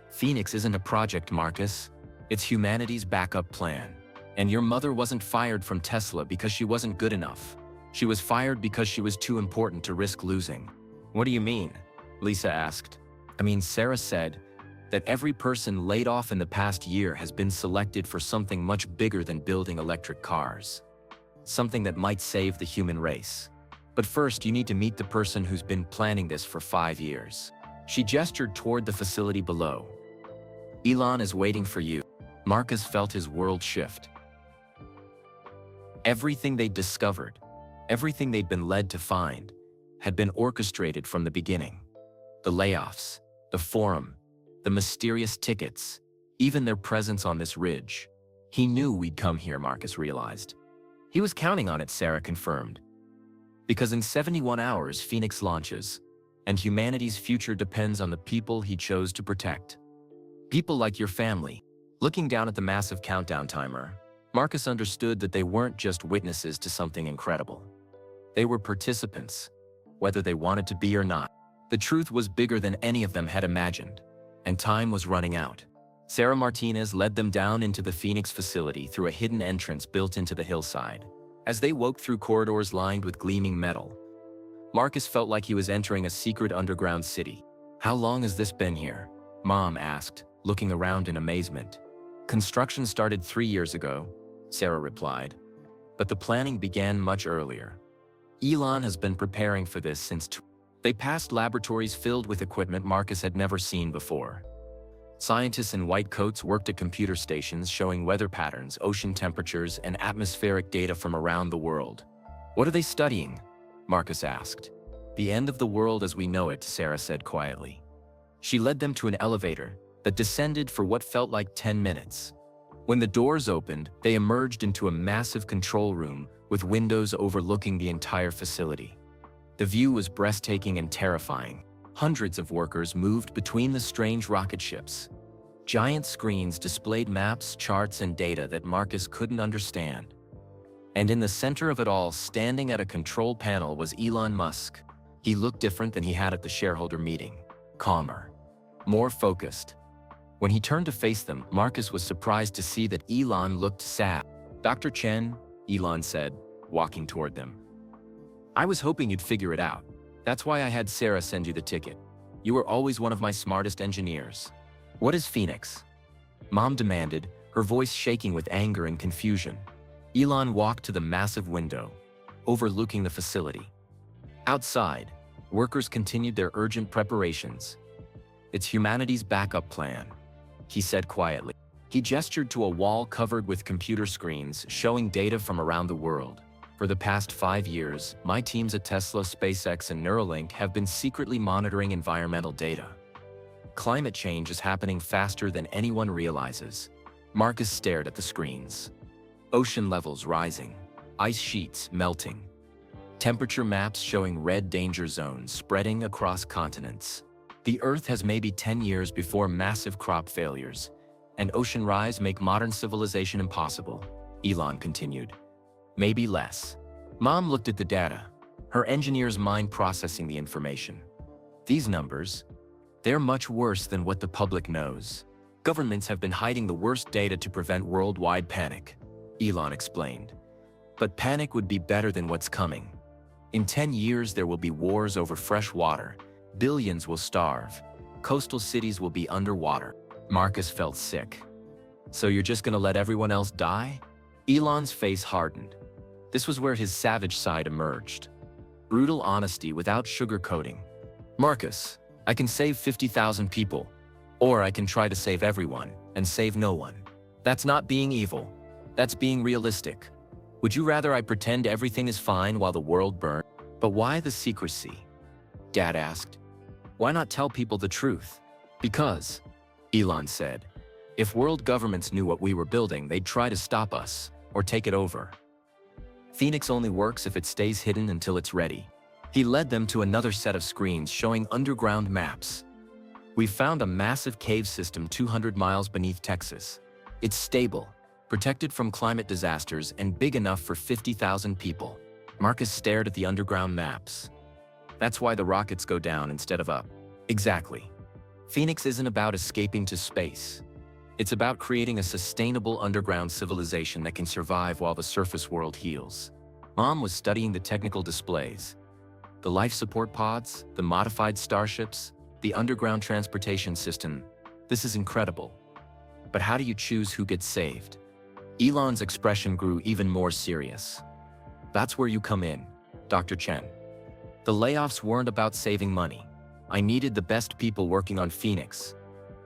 "Phoenix isn't a project, Marcus. It's humanity's backup plan. And your mother wasn't fired from Tesla because she wasn't good enough. She was fired because she was too important to risk losing." "What do you mean?" Lisa asked. "I mean, Sarah said that every person laid off in the past year has been selected for something much bigger than building electric cars. Something that might save the human race. But first, you need to meet the person who's been planning this for 5 years." She gestured toward the facility below. "Elon is waiting for you." Marcus felt his world shift. Everything they'd discovered, everything they'd been led to find, had been orchestrated from the beginning. The layoffs, the forum, the mysterious tickets, even their presence on this ridge. "He knew we'd come here," Marcus realized. "He was counting on it," Sarah confirmed. "Because in 71 hours, Phoenix launches, and humanity's future depends on the people he chose to protect. People like your family." Looking down at the massive countdown timer, Marcus understood that they weren't just witnesses to something incredible. They were participants, whether they wanted to be or not. The truth was bigger than any of them had imagined, and time was running out. Sarah Martinez led them down into the Phoenix facility through a hidden entrance built into the hillside. As they walked through corridors lined with gleaming metal, Marcus felt like he was entering a secret underground city. "How long has this been here?" Mom asked, looking around in amazement. "Construction started 3 years ago," Sarah replied. "But the planning began much earlier. Elon has been preparing for this since They passed laboratories filled with equipment Marcus had never seen before. Scientists in white coats worked at computer stations showing weather patterns, ocean temperatures, and atmospheric data from around the world. "What are they studying?" Marcus asked. "The end of the world as we know it," Sarah said quietly. She led them to an elevator that descended for what felt like 10 minutes. When the doors opened, they emerged into a massive control room with windows overlooking the entire facility. The view was breathtaking and terrifying. Hundreds of workers moved between the strange rocket ships. Giant screens displayed maps, charts, and data that Marcus couldn't understand. And in the center of it all, standing at a control panel, was Elon Musk. He looked different than he had at the shareholder meeting. Calmer. More focused. When he turned to face them, Marcus was surprised to see that Elon looked sad. "Dr. Chen," Elon said, walking toward them. "I was hoping you'd figure it out. That's why I had Sarah send you the ticket. You were always one of my smartest engineers." "What is Phoenix?" Mom demanded, her voice shaking with anger and confusion. Elon walked to the massive window, overlooking the facility. Outside, workers continued their urgent preparations. "It's humanity's backup plan," he said quietly. He gestured to a wall covered with computer screens showing data from around the world. "For the past 5 years, my teams at Tesla, SpaceX, and Neuralink have been secretly monitoring environmental data. Climate change is happening faster than anyone realizes." Marcus stared at the screens. Ocean levels rising, ice sheets melting, temperature maps showing red danger zones spreading across continents. "The Earth has maybe 10 years before massive crop failures, and ocean rise make modern civilization impossible," Elon continued. "Maybe less." Mom looked at the data, her engineer's mind processing the information. "These numbers, they're much worse than what the public knows. Governments have been hiding the worst data to prevent worldwide panic," Elon explained. "But panic would be better than what's coming. In 10 years there will be wars over fresh water, billions will starve, coastal cities will be underwater." Marcus felt sick. "So you're just gonna let everyone else die?" Elon's face hardened. This was where his savage side emerged. Brutal honesty without sugarcoating. "Marcus, I can save 50,000 people, or I can try to save everyone and save no one. That's not being evil. That's being realistic. Would you rather I pretend everything is fine while the world burns?" "But why the secrecy?" Dad asked. Why not tell people the truth? Because, Elon said, if world governments knew what we were building, they'd try to stop us or take it over. Phoenix only works if it stays hidden until it's ready. He led them to another set of screens showing underground maps. We found a massive cave system 200 miles beneath Texas. It's stable, protected from climate disasters, and big enough for 50,000 people. Marcus stared at the underground maps. That's why the rockets go down instead of up. Exactly. Phoenix isn't about escaping to space. It's about creating a sustainable underground civilization that can survive while the surface world heals. Mom was studying the technical displays. The life support pods, the modified starships, the underground transportation system. This is incredible. But how do you choose who gets saved? Elon's expression grew even more serious. That's where you come in, Dr. Chen. The layoffs weren't about saving money. I needed the best people working on Phoenix.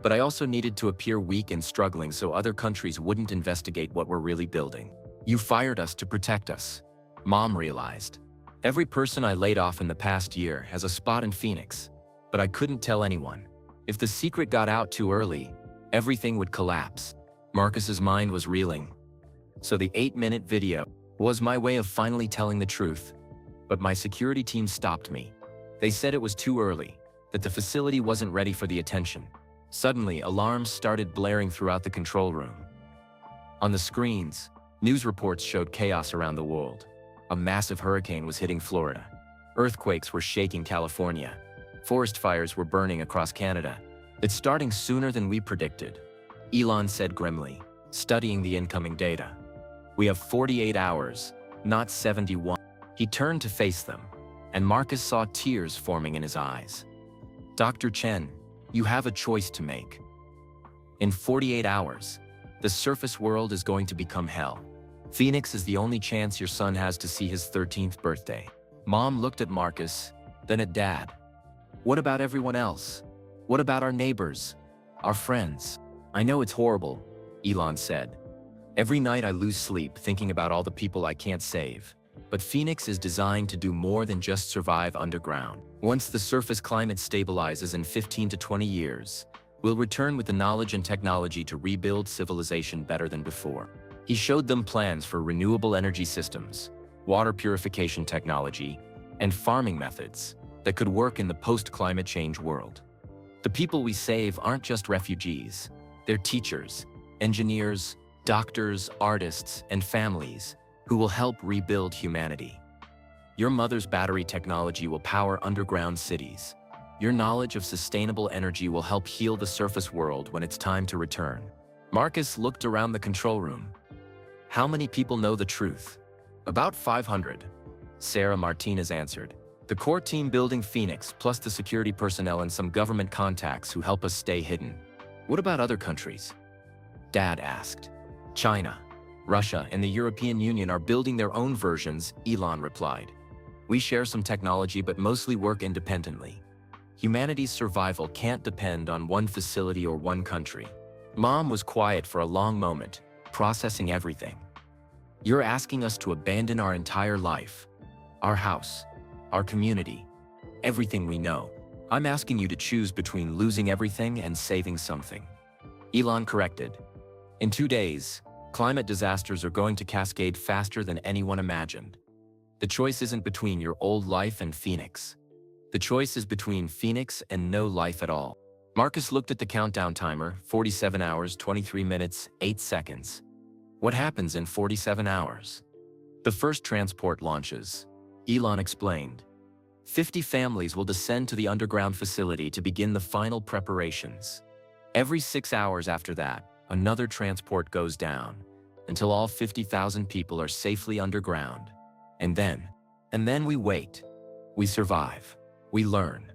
But I also needed to appear weak and struggling so other countries wouldn't investigate what we're really building. You fired us to protect us. Mom realized. Every person I laid off in the past year has a spot in Phoenix. But I couldn't tell anyone. If the secret got out too early, everything would collapse. Marcus's mind was reeling. So the 8-minute video was my way of finally telling the truth. But my security team stopped me. They said it was too early, that the facility wasn't ready for the attention. Suddenly, alarms started blaring throughout the control room. On the screens, news reports showed chaos around the world. A massive hurricane was hitting Florida. Earthquakes were shaking California. Forest fires were burning across Canada. It's starting sooner than we predicted, Elon said grimly, studying the incoming data. We have 48 hours, not 71. He turned to face them, and Marcus saw tears forming in his eyes. Dr. Chen, you have a choice to make. In 48 hours, the surface world is going to become hell. Phoenix is the only chance your son has to see his 13th birthday. Mom looked at Marcus, then at Dad. What about everyone else? What about our neighbors? Our friends? I know it's horrible, Elon said. Every night I lose sleep thinking about all the people I can't save. But Phoenix is designed to do more than just survive underground. Once the surface climate stabilizes in 15 to 20 years, we'll return with the knowledge and technology to rebuild civilization better than before. He showed them plans for renewable energy systems, water purification technology, and farming methods that could work in the post-climate change world. The people we save aren't just refugees. They're teachers, engineers, doctors, artists, and families who will help rebuild humanity. Your mother's battery technology will power underground cities. Your knowledge of sustainable energy will help heal the surface world when it's time to return. Marcus looked around the control room. How many people know the truth? About 500. Sarah Martinez answered. The core team building Phoenix, plus the security personnel and some government contacts who help us stay hidden. What about other countries? Dad asked. China, Russia, and the European Union are building their own versions, Elon replied. We share some technology but mostly work independently. Humanity's survival can't depend on one facility or one country. Mom was quiet for a long moment, processing everything. You're asking us to abandon our entire life, our house, our community, everything we know. I'm asking you to choose between losing everything and saving something. Elon corrected. In 2 days, climate disasters are going to cascade faster than anyone imagined. The choice isn't between your old life and Phoenix. The choice is between Phoenix and no life at all. Marcus looked at the countdown timer, 47 hours, 23 minutes, 8 seconds. What happens in 47 hours? The first transport launches, Elon explained. 50 families will descend to the underground facility to begin the final preparations. Every 6 hours after that, another transport goes down, until all 50,000 people are safely underground. And then we wait. We survive. We learn.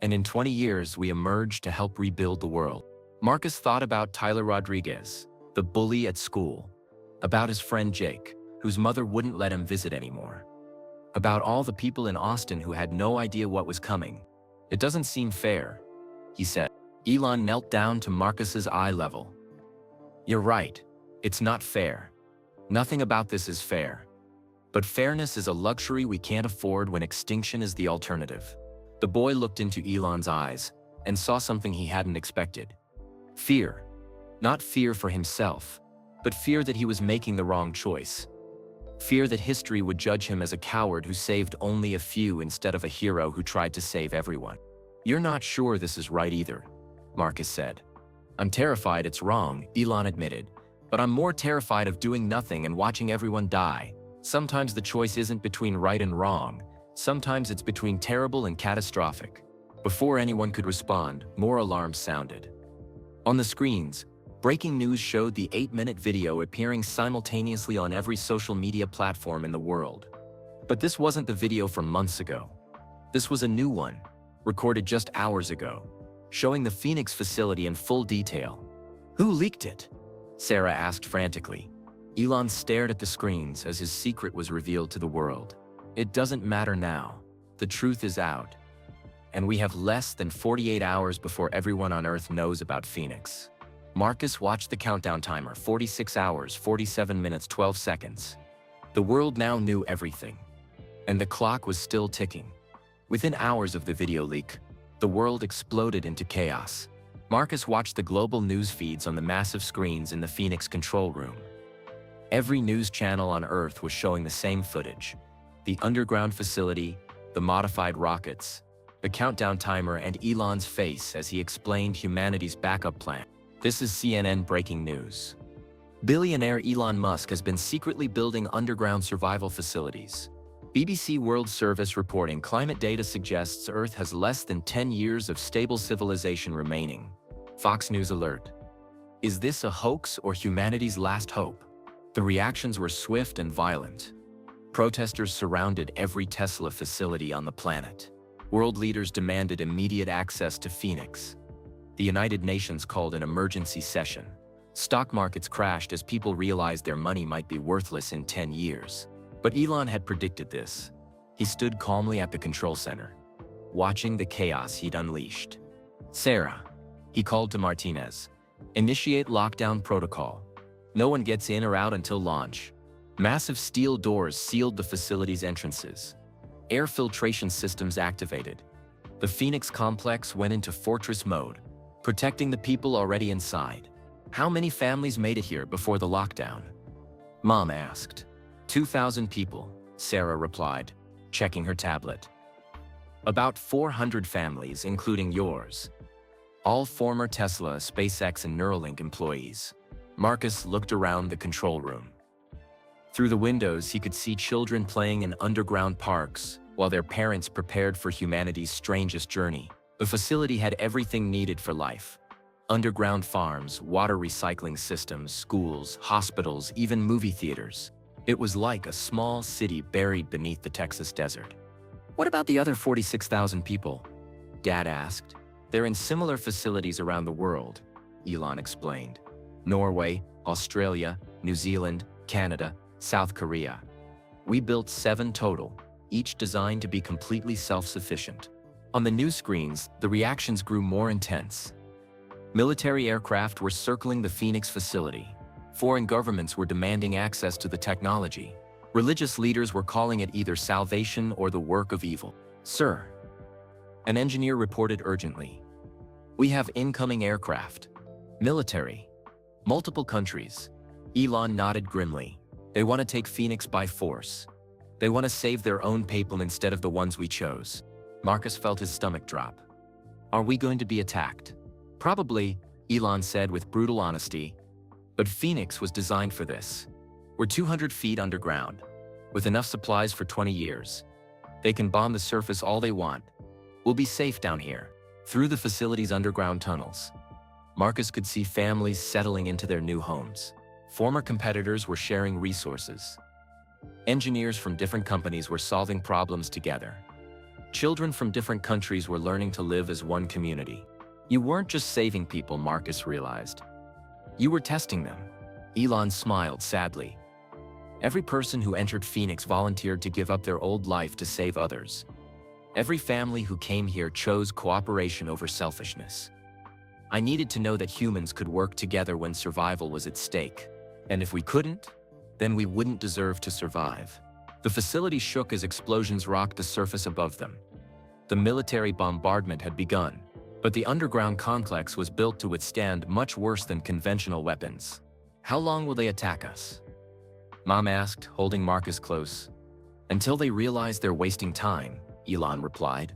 And in 20 years, we emerge to help rebuild the world. Marcus thought about Tyler Rodriguez, the bully at school. About his friend Jake, whose mother wouldn't let him visit anymore. About all the people in Austin who had no idea what was coming. It doesn't seem fair, he said. Elon knelt down to Marcus's eye level. You're right. It's not fair. Nothing about this is fair. But fairness is a luxury we can't afford when extinction is the alternative. The boy looked into Elon's eyes and saw something he hadn't expected. Fear. Not fear for himself, but fear that he was making the wrong choice. Fear that history would judge him as a coward who saved only a few instead of a hero who tried to save everyone. "You're not sure this is right either," Marcus said. "I'm terrified it's wrong," Elon admitted, "but I'm more terrified of doing nothing and watching everyone die. Sometimes the choice isn't between right and wrong. Sometimes it's between terrible and catastrophic." Before anyone could respond, more alarms sounded. On the screens, breaking news showed the 8-minute video appearing simultaneously on every social media platform in the world. But this wasn't the video from months ago. This was a new one, recorded just hours ago, showing the Phoenix facility in full detail. "Who leaked it?" Sarah asked frantically. Elon stared at the screens as his secret was revealed to the world. "It doesn't matter now. The truth is out. And we have less than 48 hours before everyone on Earth knows about Phoenix." Marcus watched the countdown timer: 46 hours, 47 minutes, 12 seconds. The world now knew everything. And the clock was still ticking. Within hours of the video leak, the world exploded into chaos. Marcus watched the global news feeds on the massive screens in the Phoenix control room. Every news channel on Earth was showing the same footage: the underground facility, the modified rockets, the countdown timer, and Elon's face as he explained humanity's backup plan. This is CNN breaking news. Billionaire Elon Musk has been secretly building underground survival facilities. BBC World Service reporting climate data suggests Earth has less than 10 years of stable civilization remaining. Fox News alert. Is this a hoax or humanity's last hope? The reactions were swift and violent. Protesters surrounded every Tesla facility on the planet. World leaders demanded immediate access to Phoenix. The United Nations called an emergency session. Stock markets crashed as people realized their money might be worthless in 10 years. But Elon had predicted this. He stood calmly at the control center, watching the chaos he'd unleashed. "Sarah," he called to Martinez, "initiate lockdown protocol. No one gets in or out until launch." Massive steel doors sealed the facility's entrances. Air filtration systems activated. The Phoenix complex went into fortress mode, protecting the people already inside. "How many families made it here before the lockdown?" Mom asked. 2,000 people, Sarah replied, checking her tablet. "About 400 families, including yours. All former Tesla, SpaceX, and Neuralink employees." Marcus looked around the control room. Through the windows, he could see children playing in underground parks, while their parents prepared for humanity's strangest journey. The facility had everything needed for life: underground farms, water recycling systems, schools, hospitals, even movie theaters. It was like a small city buried beneath the Texas desert. "What about the other 46,000 people?" Dad asked. "They're in similar facilities around the world," Elon explained. "Norway, Australia, New Zealand, Canada, South Korea. We built 7 total, each designed to be completely self-sufficient." On the news screens, the reactions grew more intense. Military aircraft were circling the Phoenix facility. Foreign governments were demanding access to the technology. Religious leaders were calling it either salvation or the work of evil. "Sir," an engineer reported urgently, "we have incoming aircraft. Military. Multiple countries." Elon nodded grimly. "They want to take Phoenix by force. They want to save their own people instead of the ones we chose." Marcus felt his stomach drop. "Are we going to be attacked?" "Probably," Elon said with brutal honesty. "But Phoenix was designed for this. We're 200 feet underground, with enough supplies for 20 years. They can bomb the surface all they want. We'll be safe down here." Through the facility's underground tunnels, Marcus could see families settling into their new homes. Former competitors were sharing resources. Engineers from different companies were solving problems together. Children from different countries were learning to live as one community. You weren't just saving people, Marcus realized. You were testing them. Elon smiled sadly. Every person who entered Phoenix volunteered to give up their old life to save others. Every family who came here chose cooperation over selfishness. I needed to know that humans could work together when survival was at stake. And if we couldn't, then we wouldn't deserve to survive. The facility shook as explosions rocked the surface above them. The military bombardment had begun, but the underground complex was built to withstand much worse than conventional weapons. How long will they attack us? Mom asked, holding Marcus close. Until they realize they're wasting time, Elon replied.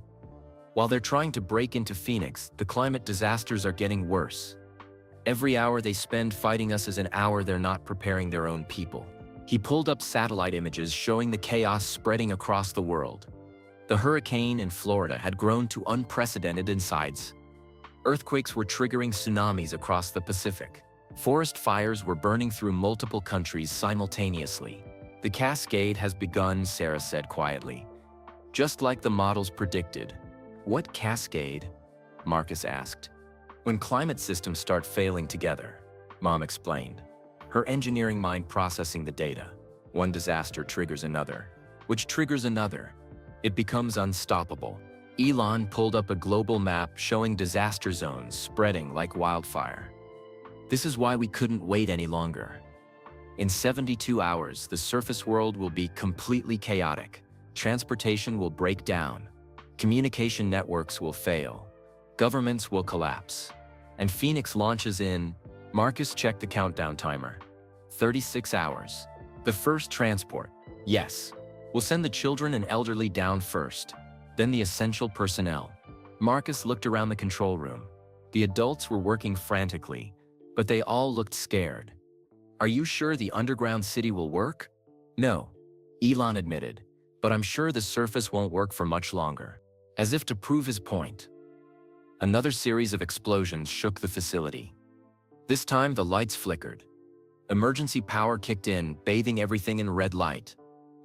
While they're trying to break into Phoenix, the climate disasters are getting worse. Every hour they spend fighting us is an hour they're not preparing their own people. He pulled up satellite images showing the chaos spreading across the world. The hurricane in Florida had grown to unprecedented in size. Earthquakes were triggering tsunamis across the Pacific. Forest fires were burning through multiple countries simultaneously. The cascade has begun, Sarah said quietly. Just like the models predicted. What cascade? Marcus asked. When climate systems start failing together, Mom explained, her engineering mind processing the data. One disaster triggers another, which triggers another. It becomes unstoppable. Elon pulled up a global map showing disaster zones spreading like wildfire. This is why we couldn't wait any longer. In 72 hours, the surface world will be completely chaotic. Transportation will break down. Communication networks will fail. Governments will collapse. And Phoenix launches in. Marcus checked the countdown timer. 36 hours. The first transport. Yes. We'll send the children and elderly down first. Then the essential personnel. Marcus looked around the control room. The adults were working frantically, but they all looked scared. Are you sure the underground city will work? No, Elon admitted, but I'm sure the surface won't work for much longer. As if to prove his point. Another series of explosions shook the facility. This time the lights flickered. Emergency power kicked in, bathing everything in red light.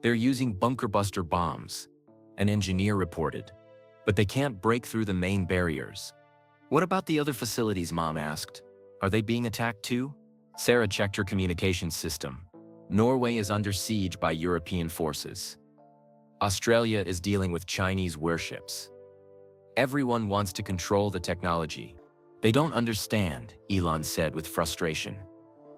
They're using bunker-buster bombs, an engineer reported. But they can't break through the main barriers. What about the other facilities, Mom asked? Are they being attacked too? Sarah checked her communications system. Norway is under siege by European forces. Australia is dealing with Chinese warships. Everyone wants to control the technology. They don't understand, Elon said with frustration.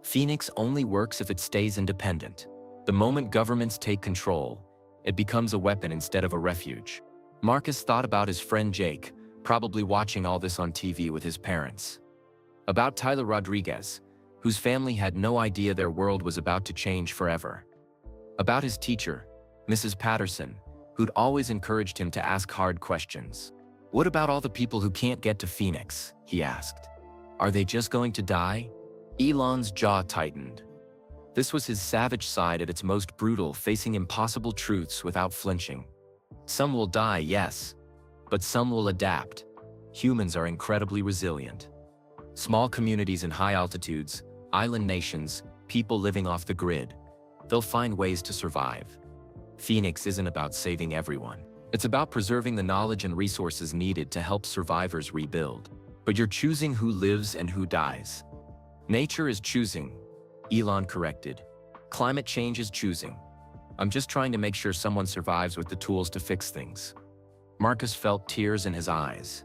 Phoenix only works if it stays independent. The moment governments take control, it becomes a weapon instead of a refuge. Marcus thought about his friend Jake, probably watching all this on TV with his parents. About Tyler Rodriguez, whose family had no idea their world was about to change forever. About his teacher, Mrs. Patterson, who'd always encouraged him to ask hard questions. What about all the people who can't get to Phoenix? He asked. Are they just going to die? Elon's jaw tightened. This was his savage side at its most brutal, facing impossible truths without flinching. Some will die, yes, but some will adapt. Humans are incredibly resilient. Small communities in high altitudes, island nations, people living off the grid. They'll find ways to survive. Phoenix isn't about saving everyone. It's about preserving the knowledge and resources needed to help survivors rebuild. But you're choosing who lives and who dies. Nature is choosing, Elon corrected. Climate change is choosing. I'm just trying to make sure someone survives with the tools to fix things. Marcus felt tears in his eyes.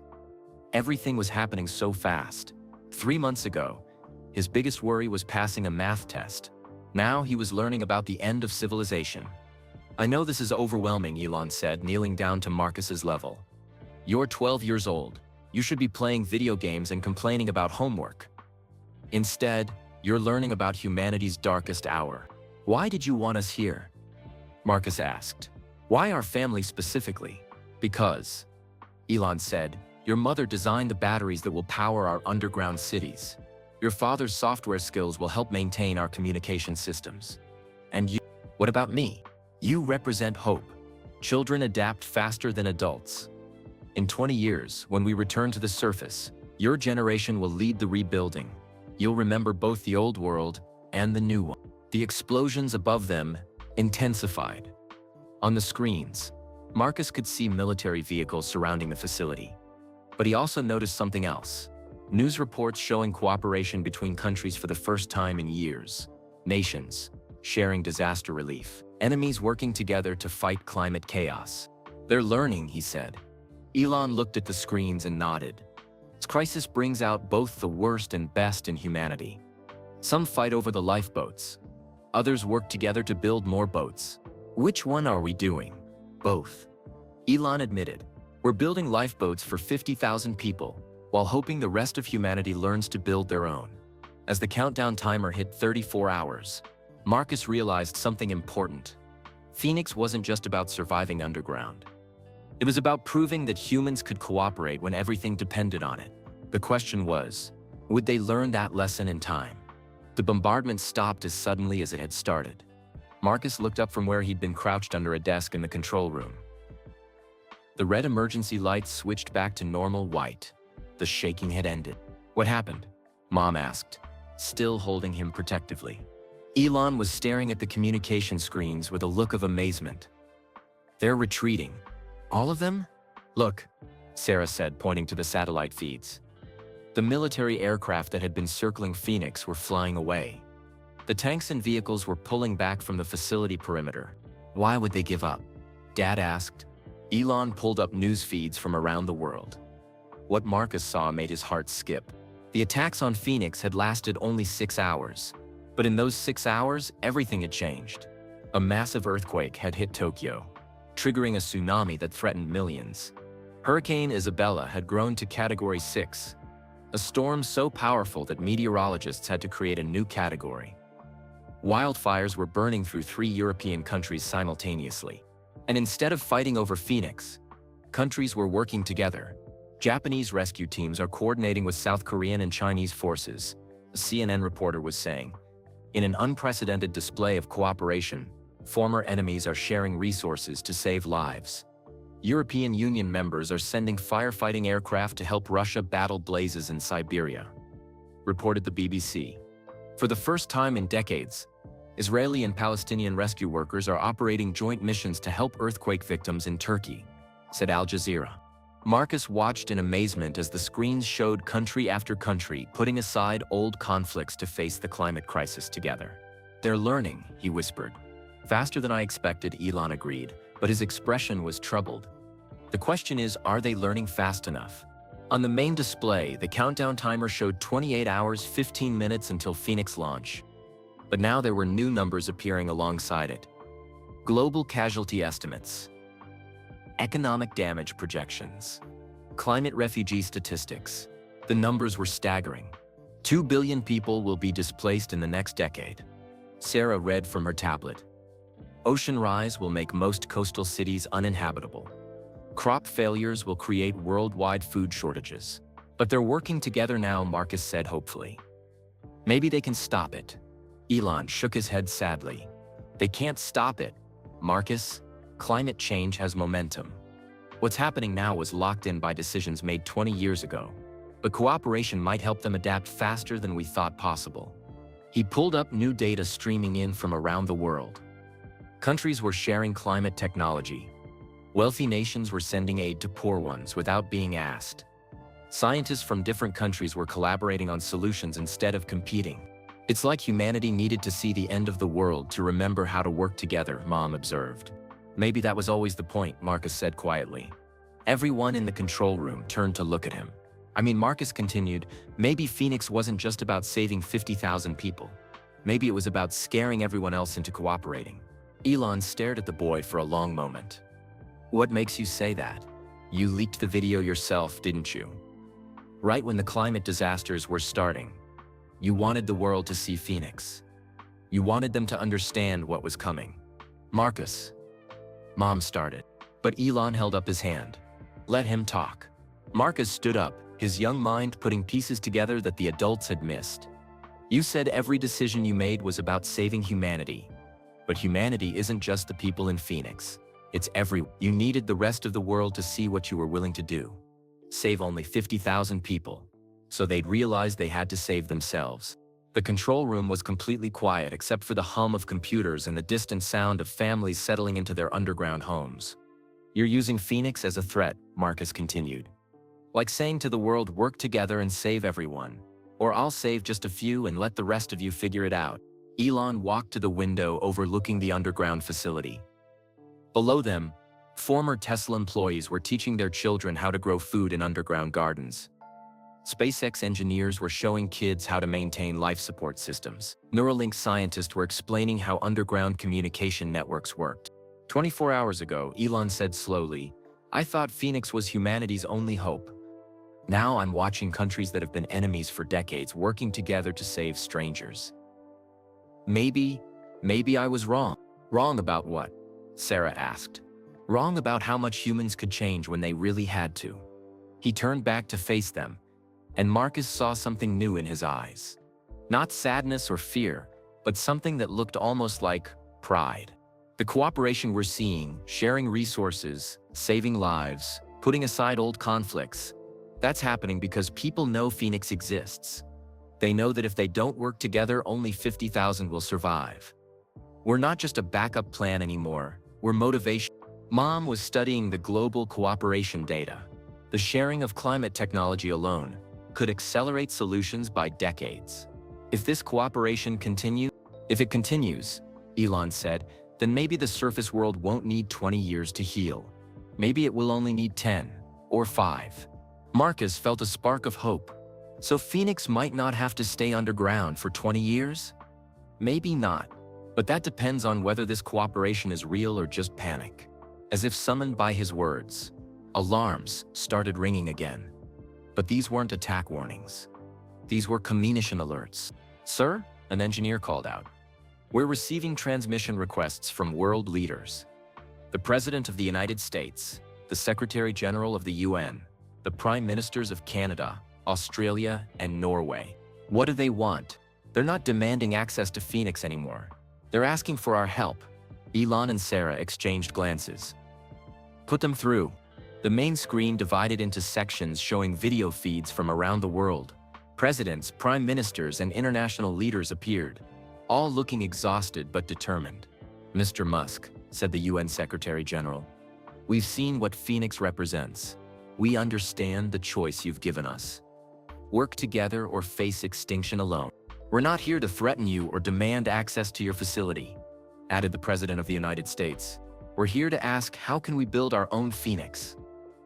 Everything was happening so fast. 3 months ago, his biggest worry was passing a math test. Now he was learning about the end of civilization. I know this is overwhelming, Elon said, kneeling down to Marcus's level. You're 12 years old. You should be playing video games and complaining about homework. Instead, you're learning about humanity's darkest hour. Why did you want us here? Marcus asked. Why our family specifically? Because, Elon said, your mother designed the batteries that will power our underground cities. Your father's software skills will help maintain our communication systems. And you, what about me? You represent hope. Children adapt faster than adults. In 20 years, when we return to the surface, your generation will lead the rebuilding. You'll remember both the old world and the new one. The explosions above them intensified. On the screens, Marcus could see military vehicles surrounding the facility. But he also noticed something else. News reports showing cooperation between countries for the first time in years. Nations sharing disaster relief. Enemies working together to fight climate chaos. They're learning, he said. Elon looked at the screens and nodded. This crisis brings out both the worst and best in humanity. Some fight over the lifeboats. Others work together to build more boats. Which one are we doing? Both. Elon admitted. We're building lifeboats for 50,000 people, while hoping the rest of humanity learns to build their own. As the countdown timer hit 34 hours, Marcus realized something important. Phoenix wasn't just about surviving underground. It was about proving that humans could cooperate when everything depended on it. The question was, would they learn that lesson in time? The bombardment stopped as suddenly as it had started. Marcus looked up from where he'd been crouched under a desk in the control room. The red emergency lights switched back to normal white. The shaking had ended. "What happened?" Mom asked, still holding him protectively. Elon was staring at the communication screens with a look of amazement. "They're retreating. All of them?" "Look," Sarah said, pointing to the satellite feeds. The military aircraft that had been circling Phoenix were flying away. The tanks and vehicles were pulling back from the facility perimeter. "Why would they give up?" Dad asked. Elon pulled up news feeds from around the world. What Marcus saw made his heart skip. The attacks on Phoenix had lasted only 6 hours. But in those 6 hours, everything had changed. A massive earthquake had hit Tokyo, triggering a tsunami that threatened millions. Hurricane Isabella had grown to Category 6, a storm so powerful that meteorologists had to create a new category. Wildfires were burning through 3 European countries simultaneously. And instead of fighting over Phoenix, countries were working together. Japanese rescue teams are coordinating with South Korean and Chinese forces, a CNN reporter was saying. In an unprecedented display of cooperation, former enemies are sharing resources to save lives. European Union members are sending firefighting aircraft to help Russia battle blazes in Siberia, reported the BBC. For the first time in decades, Israeli and Palestinian rescue workers are operating joint missions to help earthquake victims in Turkey, said Al Jazeera. Marcus watched in amazement as the screens showed country after country putting aside old conflicts to face the climate crisis together. "They're learning," he whispered. "Faster than I expected," Elon agreed, but his expression was troubled. The question is, are they learning fast enough? On the main display, the countdown timer showed 28 hours, 15 minutes until Phoenix launch. But now there were new numbers appearing alongside it. Global casualty estimates, economic damage projections, climate refugee statistics. The numbers were staggering. 2 billion people will be displaced in the next decade. Sarah read from her tablet. Ocean rise will make most coastal cities uninhabitable. Crop failures will create worldwide food shortages. But they're working together now, Marcus said hopefully. Maybe they can stop it. Elon shook his head sadly. They can't stop it, Marcus. Climate change has momentum. What's happening now was locked in by decisions made 20 years ago. But cooperation might help them adapt faster than we thought possible. He pulled up new data streaming in from around the world. Countries were sharing climate technology. Wealthy nations were sending aid to poor ones without being asked. Scientists from different countries were collaborating on solutions instead of competing. It's like humanity needed to see the end of the world to remember how to work together, Mom observed. Maybe that was always the point, Marcus said quietly. Everyone in the control room turned to look at him. Marcus continued, maybe Phoenix wasn't just about saving 50,000 people. Maybe it was about scaring everyone else into cooperating. Elon stared at the boy for a long moment. What makes you say that? You leaked the video yourself, didn't you? Right when the climate disasters were starting. You wanted the world to see Phoenix. You wanted them to understand what was coming. Marcus. Mom started, but Elon held up his hand. Let him talk. Marcus stood up, his young mind putting pieces together that the adults had missed. You said every decision you made was about saving humanity. But humanity isn't just the people in Phoenix. It's everyone. You needed the rest of the world to see what you were willing to do. Save only 50,000 people. So they'd realize they had to save themselves. The control room was completely quiet except for the hum of computers and the distant sound of families settling into their underground homes. You're using Phoenix as a threat, Marcus continued. Like saying to the world, work together and save everyone. Or I'll save just a few and let the rest of you figure it out. Elon walked to the window overlooking the underground facility. Below them, former Tesla employees were teaching their children how to grow food in underground gardens. SpaceX engineers were showing kids how to maintain life support systems. Neuralink scientists were explaining how underground communication networks worked. 24 hours ago, Elon said slowly, I thought Phoenix was humanity's only hope. Now I'm watching countries that have been enemies for decades working together to save strangers. Maybe I was wrong. Wrong about what? Sarah asked. Wrong about how much humans could change when they really had to. He turned back to face them, and Marcus saw something new in his eyes. Not sadness or fear, but something that looked almost like pride. The cooperation we're seeing, sharing resources, saving lives, putting aside old conflicts, that's happening because people know Phoenix exists. They know that if they don't work together, only 50,000 will survive. We're not just a backup plan anymore, we're motivation. Mom was studying the global cooperation data. The sharing of climate technology alone could accelerate solutions by decades. If this cooperation continues, Elon said, then maybe the surface world won't need 20 years to heal. Maybe it will only need 10 or 5. Marcus felt a spark of hope. So Phoenix might not have to stay underground for 20 years? Maybe not. But that depends on whether this cooperation is real or just panic. As if summoned by his words, alarms started ringing again. But these weren't attack warnings. These were communication alerts. Sir, an engineer called out. We're receiving transmission requests from world leaders. The President of the United States, the Secretary General of the UN, the Prime Ministers of Canada, Australia, and Norway. What do they want? They're not demanding access to Phoenix anymore. They're asking for our help. Elon and Sarah exchanged glances. Put them through. The main screen divided into sections showing video feeds from around the world. Presidents, prime ministers, and international leaders appeared, all looking exhausted but determined. Mr. Musk, said the UN Secretary General, we've seen what Phoenix represents. We understand the choice you've given us. Work together or face extinction alone. We're not here to threaten you or demand access to your facility, added the President of the United States. We're here to ask, how can we build our own Phoenix?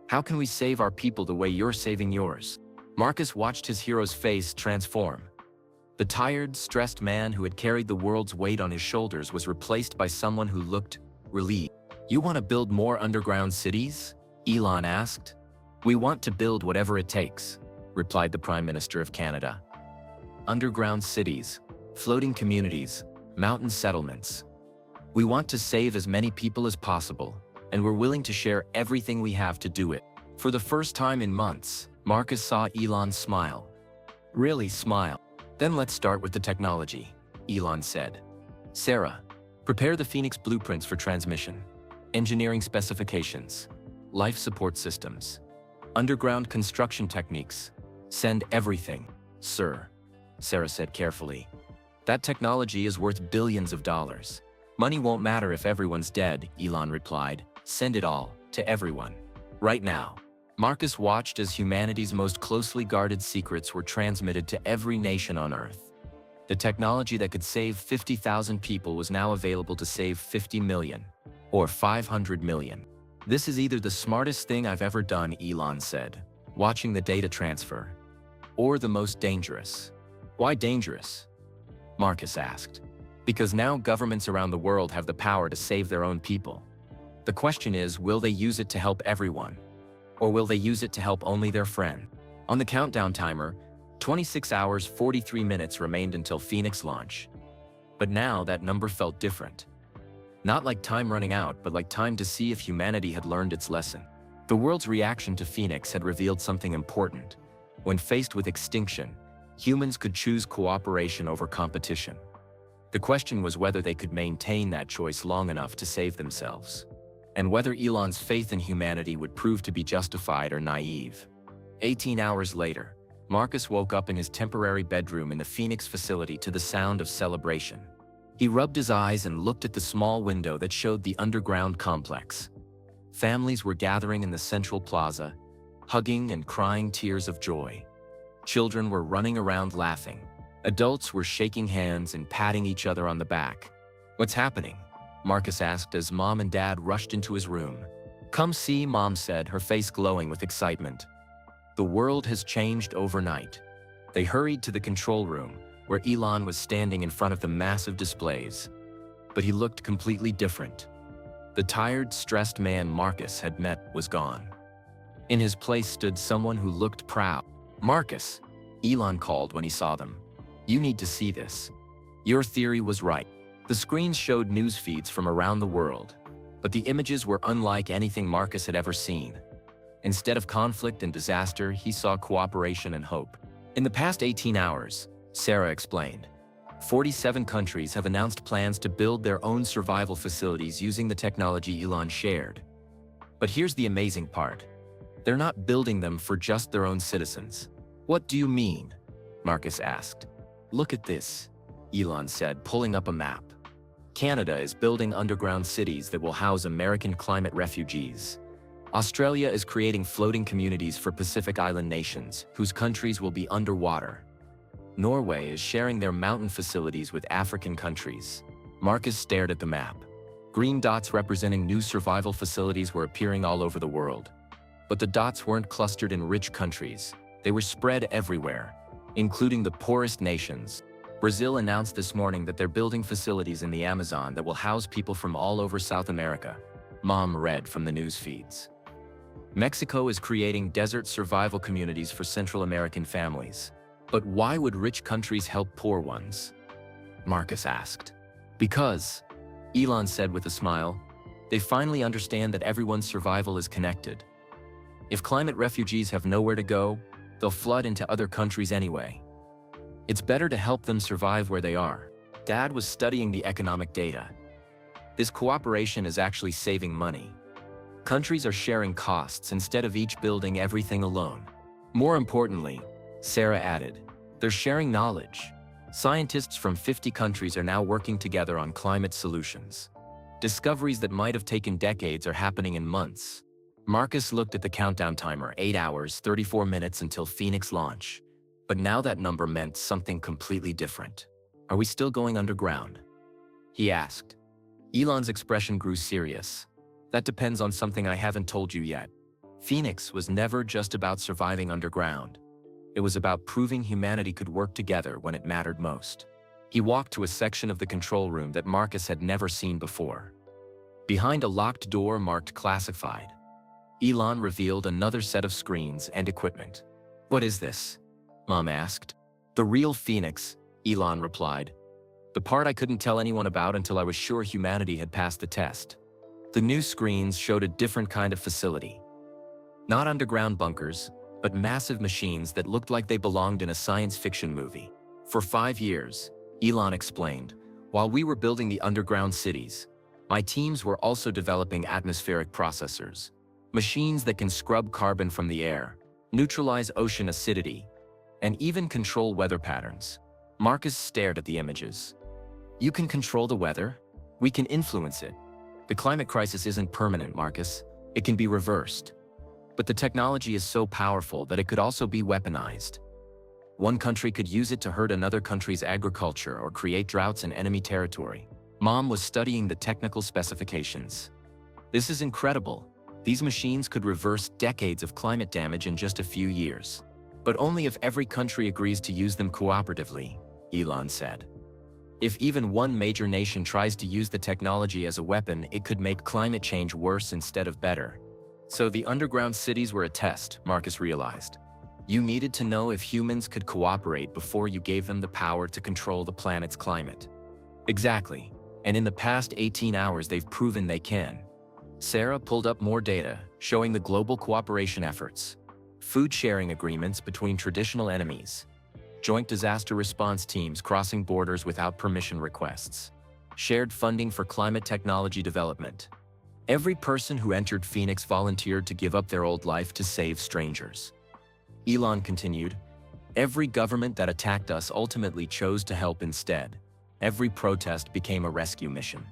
How can we save our people the way you're saving yours? Marcus watched his hero's face transform. The tired, stressed man who had carried the world's weight on his shoulders was replaced by someone who looked relieved. You want to build more underground cities? Elon asked. We want to build whatever it takes, replied the Prime Minister of Canada. Underground cities, floating communities, mountain settlements. We want to save as many people as possible, and we're willing to share everything we have to do it. For the first time in months, Marcus saw Elon smile. Really smile. Then let's start with the technology, Elon said. Sarah, prepare the Phoenix blueprints for transmission, engineering specifications, life support systems, underground construction techniques. Send everything, sir, Sarah said carefully. That technology is worth billions of dollars. Money won't matter if everyone's dead, Elon replied. Send it all, to everyone. Right now. Marcus watched as humanity's most closely guarded secrets were transmitted to every nation on Earth. The technology that could save 50,000 people was now available to save 50 million, or 500 million. This is either the smartest thing I've ever done, Elon said, watching the data transfer, or the most dangerous. Why dangerous? Marcus asked. Because now governments around the world have the power to save their own people. The question is, will they use it to help everyone? Or will they use it to help only their friend? On the countdown timer, 26 hours 43 minutes remained until Phoenix launch. But now that number felt different. Not like time running out, but like time to see if humanity had learned its lesson. The world's reaction to Phoenix had revealed something important. When faced with extinction, humans could choose cooperation over competition. The question was whether they could maintain that choice long enough to save themselves, and whether Elon's faith in humanity would prove to be justified or naive. 18 hours later, Marcus woke up in his temporary bedroom in the Phoenix facility to the sound of celebration. He rubbed his eyes and looked at the small window that showed the underground complex. Families were gathering in the central plaza, hugging and crying tears of joy. Children were running around laughing. Adults were shaking hands and patting each other on the back. What's happening? Marcus asked as Mom and Dad rushed into his room. Come see, Mom said, her face glowing with excitement. The world has changed overnight. They hurried to the control room, where Elon was standing in front of the massive displays. But he looked completely different. The tired, stressed man Marcus had met was gone. In his place stood someone who looked proud. "Marcus," Elon called when he saw them. "You need to see this. Your theory was right." The screens showed news feeds from around the world, but the images were unlike anything Marcus had ever seen. Instead of conflict and disaster, he saw cooperation and hope. In the past 18 hours, Sarah explained, 47 countries have announced plans to build their own survival facilities using the technology Elon shared. But here's the amazing part. They're not building them for just their own citizens. "What do you mean?" Marcus asked. "Look at this," Elon said, pulling up a map. "Canada is building underground cities that will house American climate refugees. Australia is creating floating communities for Pacific Island nations, whose countries will be underwater. Norway is sharing their mountain facilities with African countries." Marcus stared at the map. Green dots representing new survival facilities were appearing all over the world. But the dots weren't clustered in rich countries. They were spread everywhere, including the poorest nations. Brazil announced this morning that they're building facilities in the Amazon that will house people from all over South America. Mom read from the news feeds. Mexico is creating desert survival communities for Central American families. But why would rich countries help poor ones? Marcus asked. "Because," Elon said with a smile, "they finally understand that everyone's survival is connected. If climate refugees have nowhere to go, they'll flood into other countries anyway. It's better to help them survive where they are." Dad was studying the economic data. This cooperation is actually saving money. Countries are sharing costs instead of each building everything alone. More importantly, Sarah added, they're sharing knowledge. Scientists from 50 countries are now working together on climate solutions. Discoveries that might have taken decades are happening in months. Marcus looked at the countdown timer, 8 hours, 34 minutes until Phoenix launch. But now that number meant something completely different. "Are we still going underground?" he asked. Elon's expression grew serious. "That depends on something I haven't told you yet. Phoenix was never just about surviving underground. It was about proving humanity could work together when it mattered most." He walked to a section of the control room that Marcus had never seen before. Behind a locked door marked classified, Elon revealed another set of screens and equipment. "What is this?" Mom asked. "The real Phoenix," Elon replied. "The part I couldn't tell anyone about until I was sure humanity had passed the test." The new screens showed a different kind of facility. Not underground bunkers, but massive machines that looked like they belonged in a science fiction movie. "For 5 years," Elon explained, "while we were building the underground cities, my teams were also developing atmospheric processors. Machines that can scrub carbon from the air, neutralize ocean acidity, and even control weather patterns." Marcus stared at the images. "You can control the weather? We can influence it. The climate crisis isn't permanent, Marcus. It can be reversed. But the technology is so powerful that it could also be weaponized. One country could use it to hurt another country's agriculture or create droughts in enemy territory." Mom was studying the technical specifications. "This is incredible. These machines could reverse decades of climate damage in just a few years. But only if every country agrees to use them cooperatively," Elon said. "If even one major nation tries to use the technology as a weapon, it could make climate change worse instead of better." So the underground cities were a test, Marcus realized. You needed to know if humans could cooperate before you gave them the power to control the planet's climate. Exactly. And in the past 18 hours they've proven they can. Sarah pulled up more data, showing the global cooperation efforts. Food sharing agreements between traditional enemies. Joint disaster response teams crossing borders without permission requests. Shared funding for climate technology development. Every person who entered Phoenix volunteered to give up their old life to save strangers. Elon continued, "Every government that attacked us ultimately chose to help instead. Every protest became a rescue mission.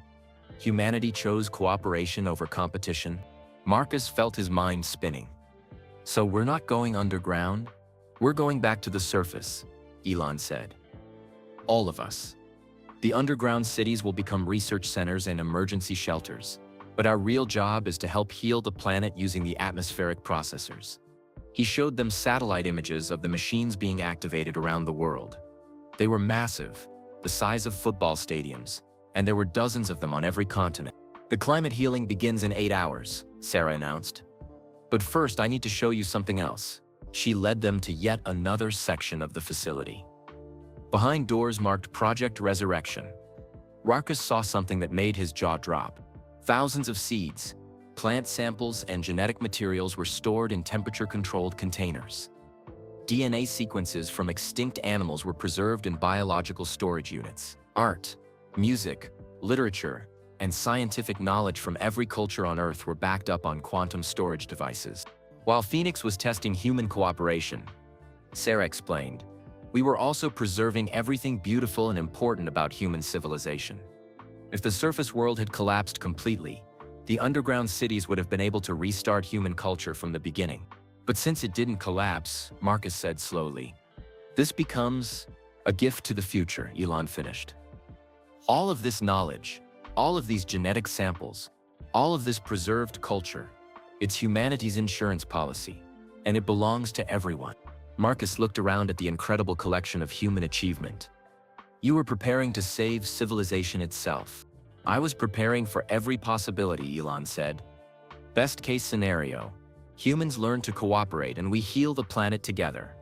Humanity chose cooperation over competition." Marcus felt his mind spinning. "So we're not going underground? We're going back to the surface," Elon said. "All of us. The underground cities will become research centers and emergency shelters. But our real job is to help heal the planet using the atmospheric processors." He showed them satellite images of the machines being activated around the world. They were massive, the size of football stadiums, and there were dozens of them on every continent. The climate healing begins in 8 hours, Sarah announced. But first, I need to show you something else. She led them to yet another section of the facility. Behind doors marked Project Resurrection, Marcus saw something that made his jaw drop. Thousands of seeds, plant samples, and genetic materials were stored in temperature-controlled containers. DNA sequences from extinct animals were preserved in biological storage units. Art, music, literature, and scientific knowledge from every culture on Earth were backed up on quantum storage devices. While Phoenix was testing human cooperation, Sarah explained, we were also preserving everything beautiful and important about human civilization. If the surface world had collapsed completely, the underground cities would have been able to restart human culture from the beginning. But since it didn't collapse, Marcus said slowly, this becomes a gift to the future, Elon finished. All of this knowledge, all of these genetic samples, all of this preserved culture, it's humanity's insurance policy, and it belongs to everyone. Marcus looked around at the incredible collection of human achievement. You were preparing to save civilization itself. I was preparing for every possibility, Elon said. Best case scenario, humans learn to cooperate and we heal the planet together.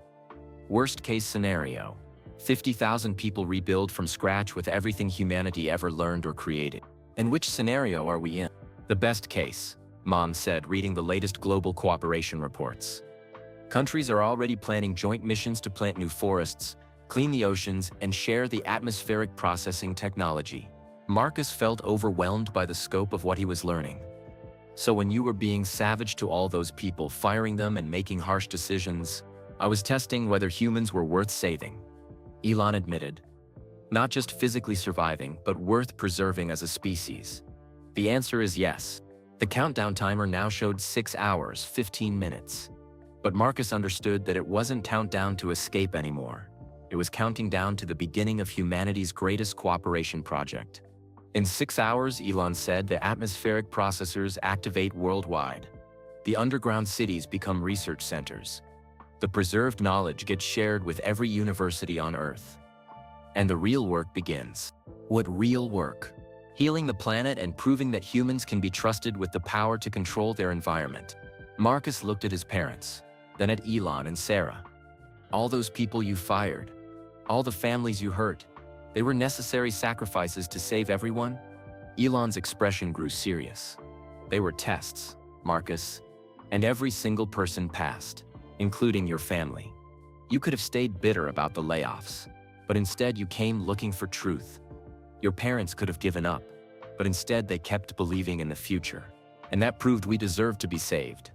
Worst case scenario, 50,000 people rebuild from scratch with everything humanity ever learned or created. And which scenario are we in? The best case, Mom said, reading the latest global cooperation reports. Countries are already planning joint missions to plant new forests, clean the oceans, and share the atmospheric processing technology. Marcus felt overwhelmed by the scope of what he was learning. So when you were being savage to all those people, firing them and making harsh decisions, I was testing whether humans were worth saving. Elon admitted. Not just physically surviving, but worth preserving as a species. The answer is yes. The countdown timer now showed 6 hours, 15 minutes. But Marcus understood that it wasn't countdown to escape anymore. It was counting down to the beginning of humanity's greatest cooperation project. In 6 hours, Elon said, the atmospheric processors activate worldwide. The underground cities become research centers. The preserved knowledge gets shared with every university on Earth. And the real work begins. What real work? Healing the planet and proving that humans can be trusted with the power to control their environment. Marcus looked at his parents, then at Elon and Sarah. All those people you fired, all the families you hurt, they were necessary sacrifices to save everyone? Elon's expression grew serious. They were tests, Marcus, and every single person passed, including your family. You could have stayed bitter about the layoffs, but instead you came looking for truth. Your parents could have given up, but instead they kept believing in the future. And that proved we deserved to be saved.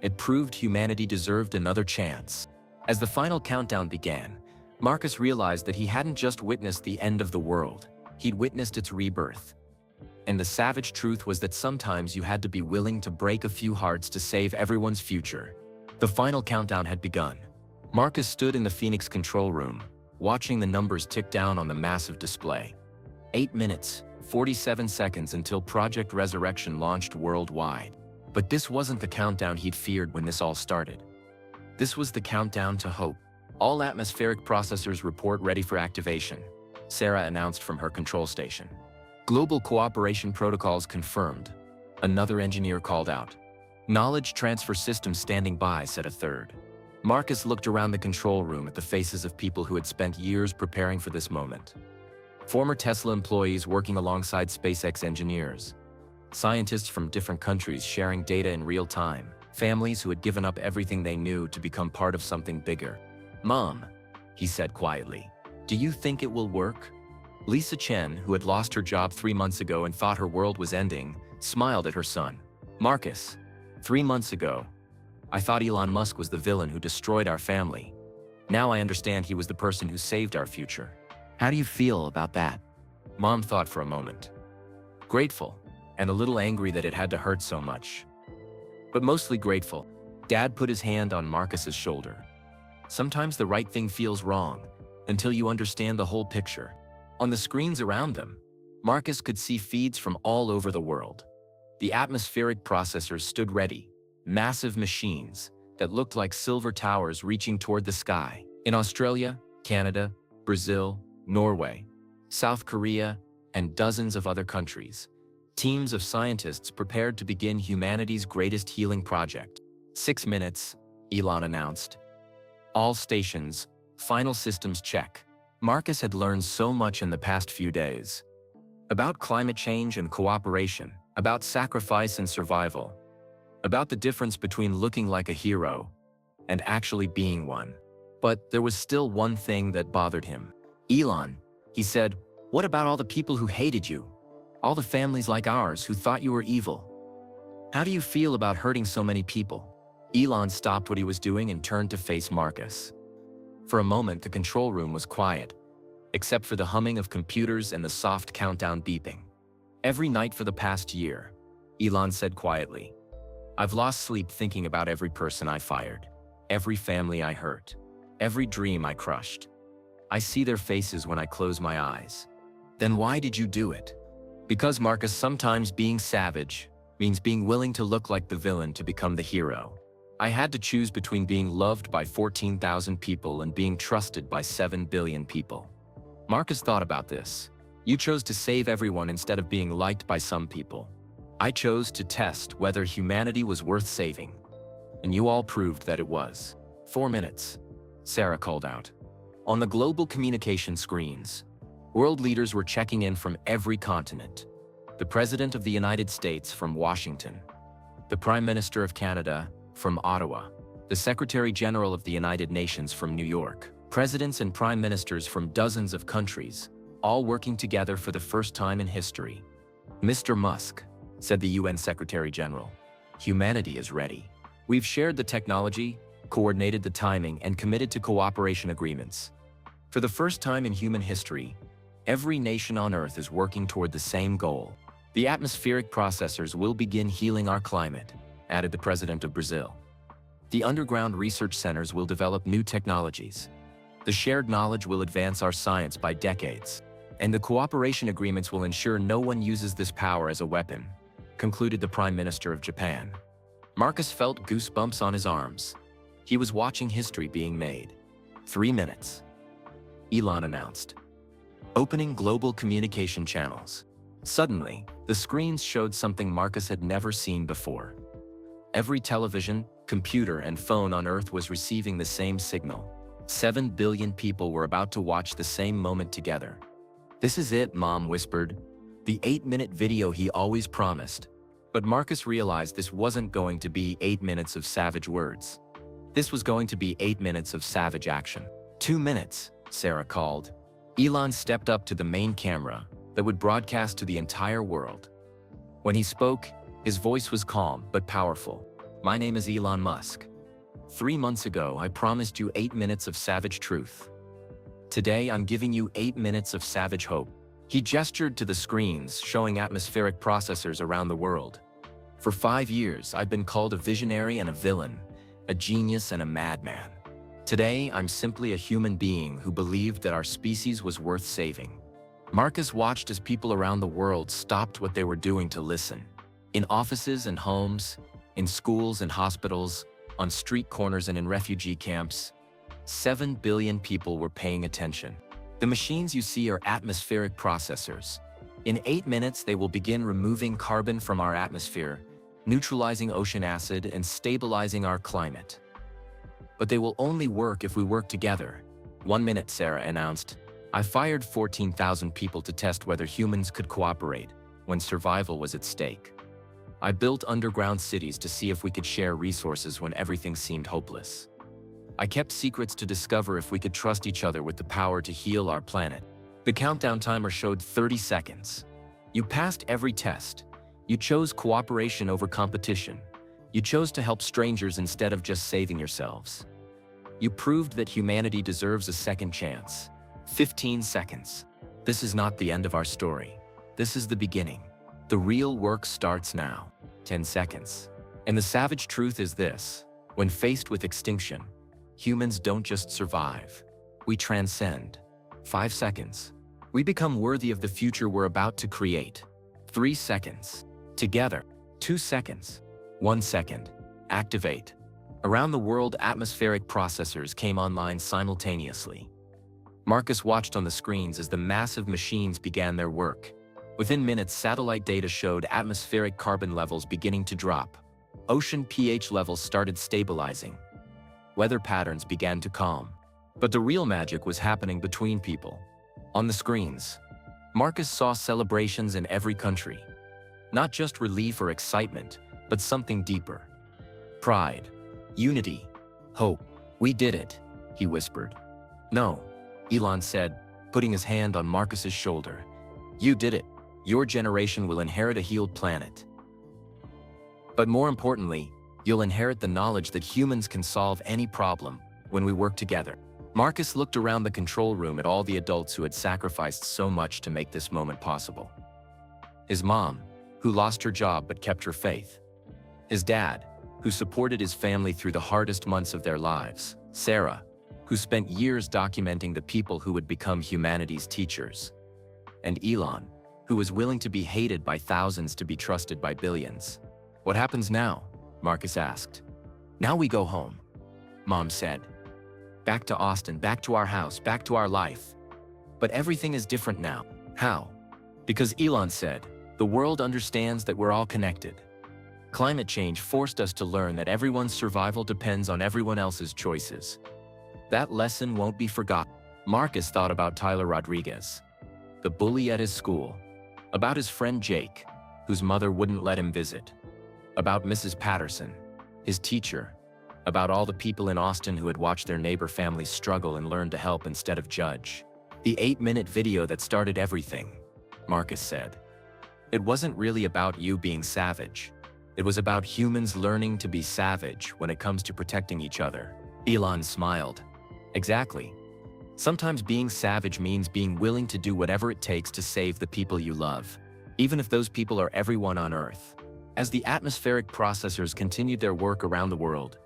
It proved humanity deserved another chance. As the final countdown began, Marcus realized that he hadn't just witnessed the end of the world, he'd witnessed its rebirth. And the savage truth was that sometimes you had to be willing to break a few hearts to save everyone's future. The final countdown had begun. Marcus stood in the Phoenix control room, watching the numbers tick down on the massive display. 8 minutes, 47 seconds until Project Resurrection launched worldwide. But this wasn't the countdown he'd feared when this all started. This was the countdown to hope. All atmospheric processors report ready for activation, Sarah announced from her control station. Global cooperation protocols confirmed, another engineer called out. Knowledge transfer systems standing by, said a third. Marcus looked around the control room at the faces of people who had spent years preparing for this moment. Former Tesla employees working alongside SpaceX engineers. Scientists from different countries sharing data in real time. Families who had given up everything they knew to become part of something bigger. Mom, he said quietly, do you think it will work? Lisa Chen, who had lost her job 3 months ago and thought her world was ending, smiled at her son. Marcus, 3 months ago, I thought Elon Musk was the villain who destroyed our family. Now I understand he was the person who saved our future. How do you feel about that? Mom thought for a moment. Grateful, and a little angry that it had to hurt so much. But mostly grateful. Dad put his hand on Marcus's shoulder. Sometimes the right thing feels wrong, until you understand the whole picture. On the screens around them, Marcus could see feeds from all over the world. The atmospheric processors stood ready, massive machines that looked like silver towers reaching toward the sky. In Australia, Canada, Brazil, Norway, South Korea, and dozens of other countries, Teams of scientists prepared to begin humanity's greatest healing project. 6 minutes, Elon announced. All stations, final systems check. Marcus had learned so much in the past few days. About climate change and cooperation, about sacrifice and survival, about the difference between looking like a hero and actually being one. But there was still one thing that bothered him. Elon, he said, what about all the people who hated you? All the families like ours who thought you were evil? How do you feel about hurting so many people? Elon stopped what he was doing and turned to face Marcus. For a moment, the control room was quiet, except for the humming of computers and the soft countdown beeping. Every night for the past year, Elon said quietly, I've lost sleep thinking about every person I fired, every family I hurt, every dream I crushed. I see their faces when I close my eyes. Then why did you do it? Because, Marcus, sometimes being savage means being willing to look like the villain to become the hero. I had to choose between being loved by 14,000 people and being trusted by 7 billion people. Marcus thought about this. You chose to save everyone instead of being liked by some people. I chose to test whether humanity was worth saving. And you all proved that it was. 4 minutes, Sarah called out. On the global communication screens, world leaders were checking in from every continent. The President of the United States from Washington, the Prime Minister of Canada from Ottawa, the Secretary General of the United Nations from New York, presidents and prime ministers from dozens of countries, all working together for the first time in history. Mr. Musk, said the UN Secretary General, humanity is ready. We've shared the technology, coordinated the timing, and committed to cooperation agreements. For the first time in human history, every nation on Earth is working toward the same goal. The atmospheric processors will begin healing our climate, added the president of Brazil. The underground research centers will develop new technologies. The shared knowledge will advance our science by decades. And the cooperation agreements will ensure no one uses this power as a weapon, concluded the Prime Minister of Japan. Marcus felt goosebumps on his arms. He was watching history being made. 3 minutes, Elon announced. Opening global communication channels. Suddenly, the screens showed something Marcus had never seen before. Every television, computer, and phone on Earth was receiving the same signal. 7 billion people were about to watch the same moment together. This is it, Mom whispered. The 8-minute video he always promised. But Marcus realized this wasn't going to be 8 minutes of savage words. This was going to be 8 minutes of savage action. 2 minutes, Sarah called. Elon stepped up to the main camera that would broadcast to the entire world. When he spoke, his voice was calm but powerful. My name is Elon Musk. 3 months ago, I promised you 8 minutes of savage truth. Today, I'm giving you 8 minutes of savage hope. He gestured to the screens showing atmospheric processors around the world. For 5 years, I've been called a visionary and a villain, a genius and a madman. Today, I'm simply a human being who believed that our species was worth saving. Marcus watched as people around the world stopped what they were doing to listen. In offices and homes, in schools and hospitals, on street corners and in refugee camps, 7 billion people were paying attention. The machines you see are atmospheric processors. In 8 minutes, they will begin removing carbon from our atmosphere, neutralizing ocean acid, and stabilizing our climate. But they will only work if we work together. 1 minute, Sarah announced. I fired 14,000 people to test whether humans could cooperate when survival was at stake. I built underground cities to see if we could share resources when everything seemed hopeless. I kept secrets to discover if we could trust each other with the power to heal our planet. The countdown timer showed 30 seconds. You passed every test. You chose cooperation over competition. You chose to help strangers instead of just saving yourselves. You proved that humanity deserves a second chance. 15 seconds. This is not the end of our story. This is the beginning. The real work starts now. 10 seconds. And the savage truth is this: when faced with extinction, humans don't just survive. We transcend. 5 seconds. We become worthy of the future we're about to create. 3 seconds. Together. 2 seconds. 1 second. Activate. Around the world, atmospheric processors came online simultaneously. Marcus watched on the screens as the massive machines began their work. Within minutes, satellite data showed atmospheric carbon levels beginning to drop. Ocean pH levels started stabilizing. Weather patterns began to calm. But the real magic was happening between people. On the screens, Marcus saw celebrations in every country. Not just relief or excitement, but something deeper. Pride, unity, hope. "We did it," he whispered. "No," Elon said, putting his hand on Marcus's shoulder. "You did it. Your generation will inherit a healed planet. But more importantly, you'll inherit the knowledge that humans can solve any problem when we work together." Marcus looked around the control room at all the adults who had sacrificed so much to make this moment possible. His mom, who lost her job but kept her faith. His dad, who supported his family through the hardest months of their lives. Sarah, who spent years documenting the people who would become humanity's teachers. And Elon, who was willing to be hated by thousands to be trusted by billions. "What happens now?" Marcus asked. "Now we go home," Mom said. "Back to Austin, back to our house, back to our life. But everything is different now." "How?" "Because Elon said, the world understands that we're all connected. Climate change forced us to learn that everyone's survival depends on everyone else's choices. That lesson won't be forgotten." Marcus thought about Tyler Rodriguez, the bully at his school, about his friend Jake, whose mother wouldn't let him visit, about Mrs. Patterson, his teacher, about all the people in Austin who had watched their neighbor families struggle and learned to help instead of judge. "The 8-minute video that started everything," Marcus said. "It wasn't really about you being savage. It was about humans learning to be savage when it comes to protecting each other." Elon smiled. "Exactly. Sometimes being savage means being willing to do whatever it takes to save the people you love, even if those people are everyone on Earth." As the atmospheric processors continued their work around the world,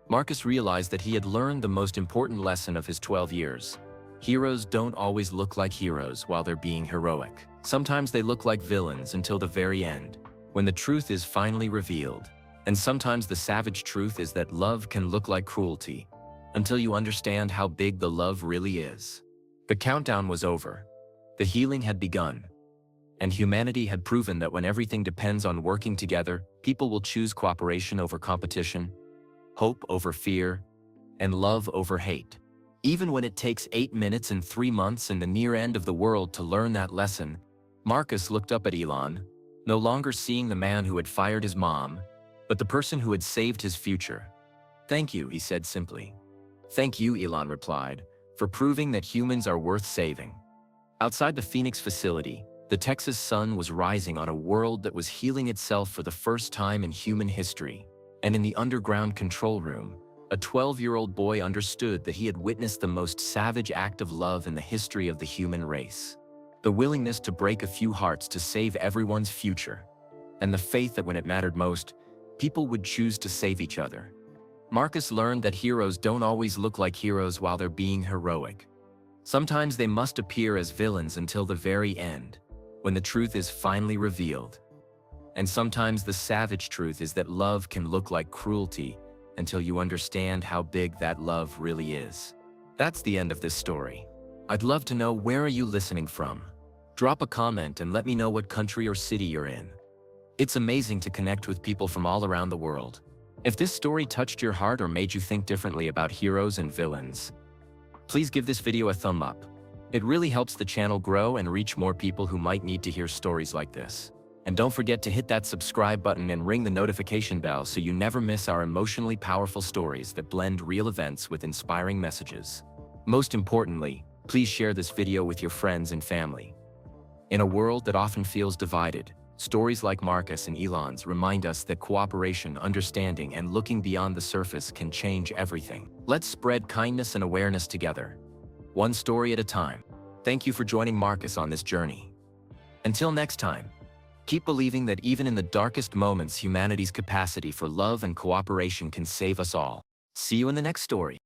Marcus realized that he had learned the most important lesson of his 12 years. Heroes don't always look like heroes while they're being heroic. Sometimes they look like villains until the very end, when the truth is finally revealed. And sometimes the savage truth is that love can look like cruelty, until you understand how big the love really is. The countdown was over. The healing had begun. And humanity had proven that when everything depends on working together, people will choose cooperation over competition, hope over fear, and love over hate. Even when it takes 8 minutes and 3 months and the near end of the world to learn that lesson, Marcus looked up at Elon, no longer seeing the man who had fired his mom, but the person who had saved his future. "Thank you," he said simply. "Thank you," Elon replied, "for proving that humans are worth saving." Outside the Phoenix facility, the Texas sun was rising on a world that was healing itself for the first time in human history. And in the underground control room, a 12-year-old boy understood that he had witnessed the most savage act of love in the history of the human race. The willingness to break a few hearts to save everyone's future. And the faith that when it mattered most, people would choose to save each other. Marcus learned that heroes don't always look like heroes while they're being heroic. Sometimes they must appear as villains until the very end, when the truth is finally revealed. And sometimes the savage truth is that love can look like cruelty until you understand how big that love really is. That's the end of this story. I'd love to know, where are you listening from? Drop a comment and let me know what country or city you're in. It's amazing to connect with people from all around the world. If this story touched your heart or made you think differently about heroes and villains, please give this video a thumb up. It really helps the channel grow and reach more people who might need to hear stories like this. And don't forget to hit that subscribe button and ring the notification bell so you never miss our emotionally powerful stories that blend real events with inspiring messages. Most importantly, please share this video with your friends and family. In a world that often feels divided, stories like Marcus and Elon's remind us that cooperation, understanding, and looking beyond the surface can change everything. Let's spread kindness and awareness together, one story at a time. Thank you for joining Marcus on this journey. Until next time, keep believing that even in the darkest moments, humanity's capacity for love and cooperation can save us all. See you in the next story.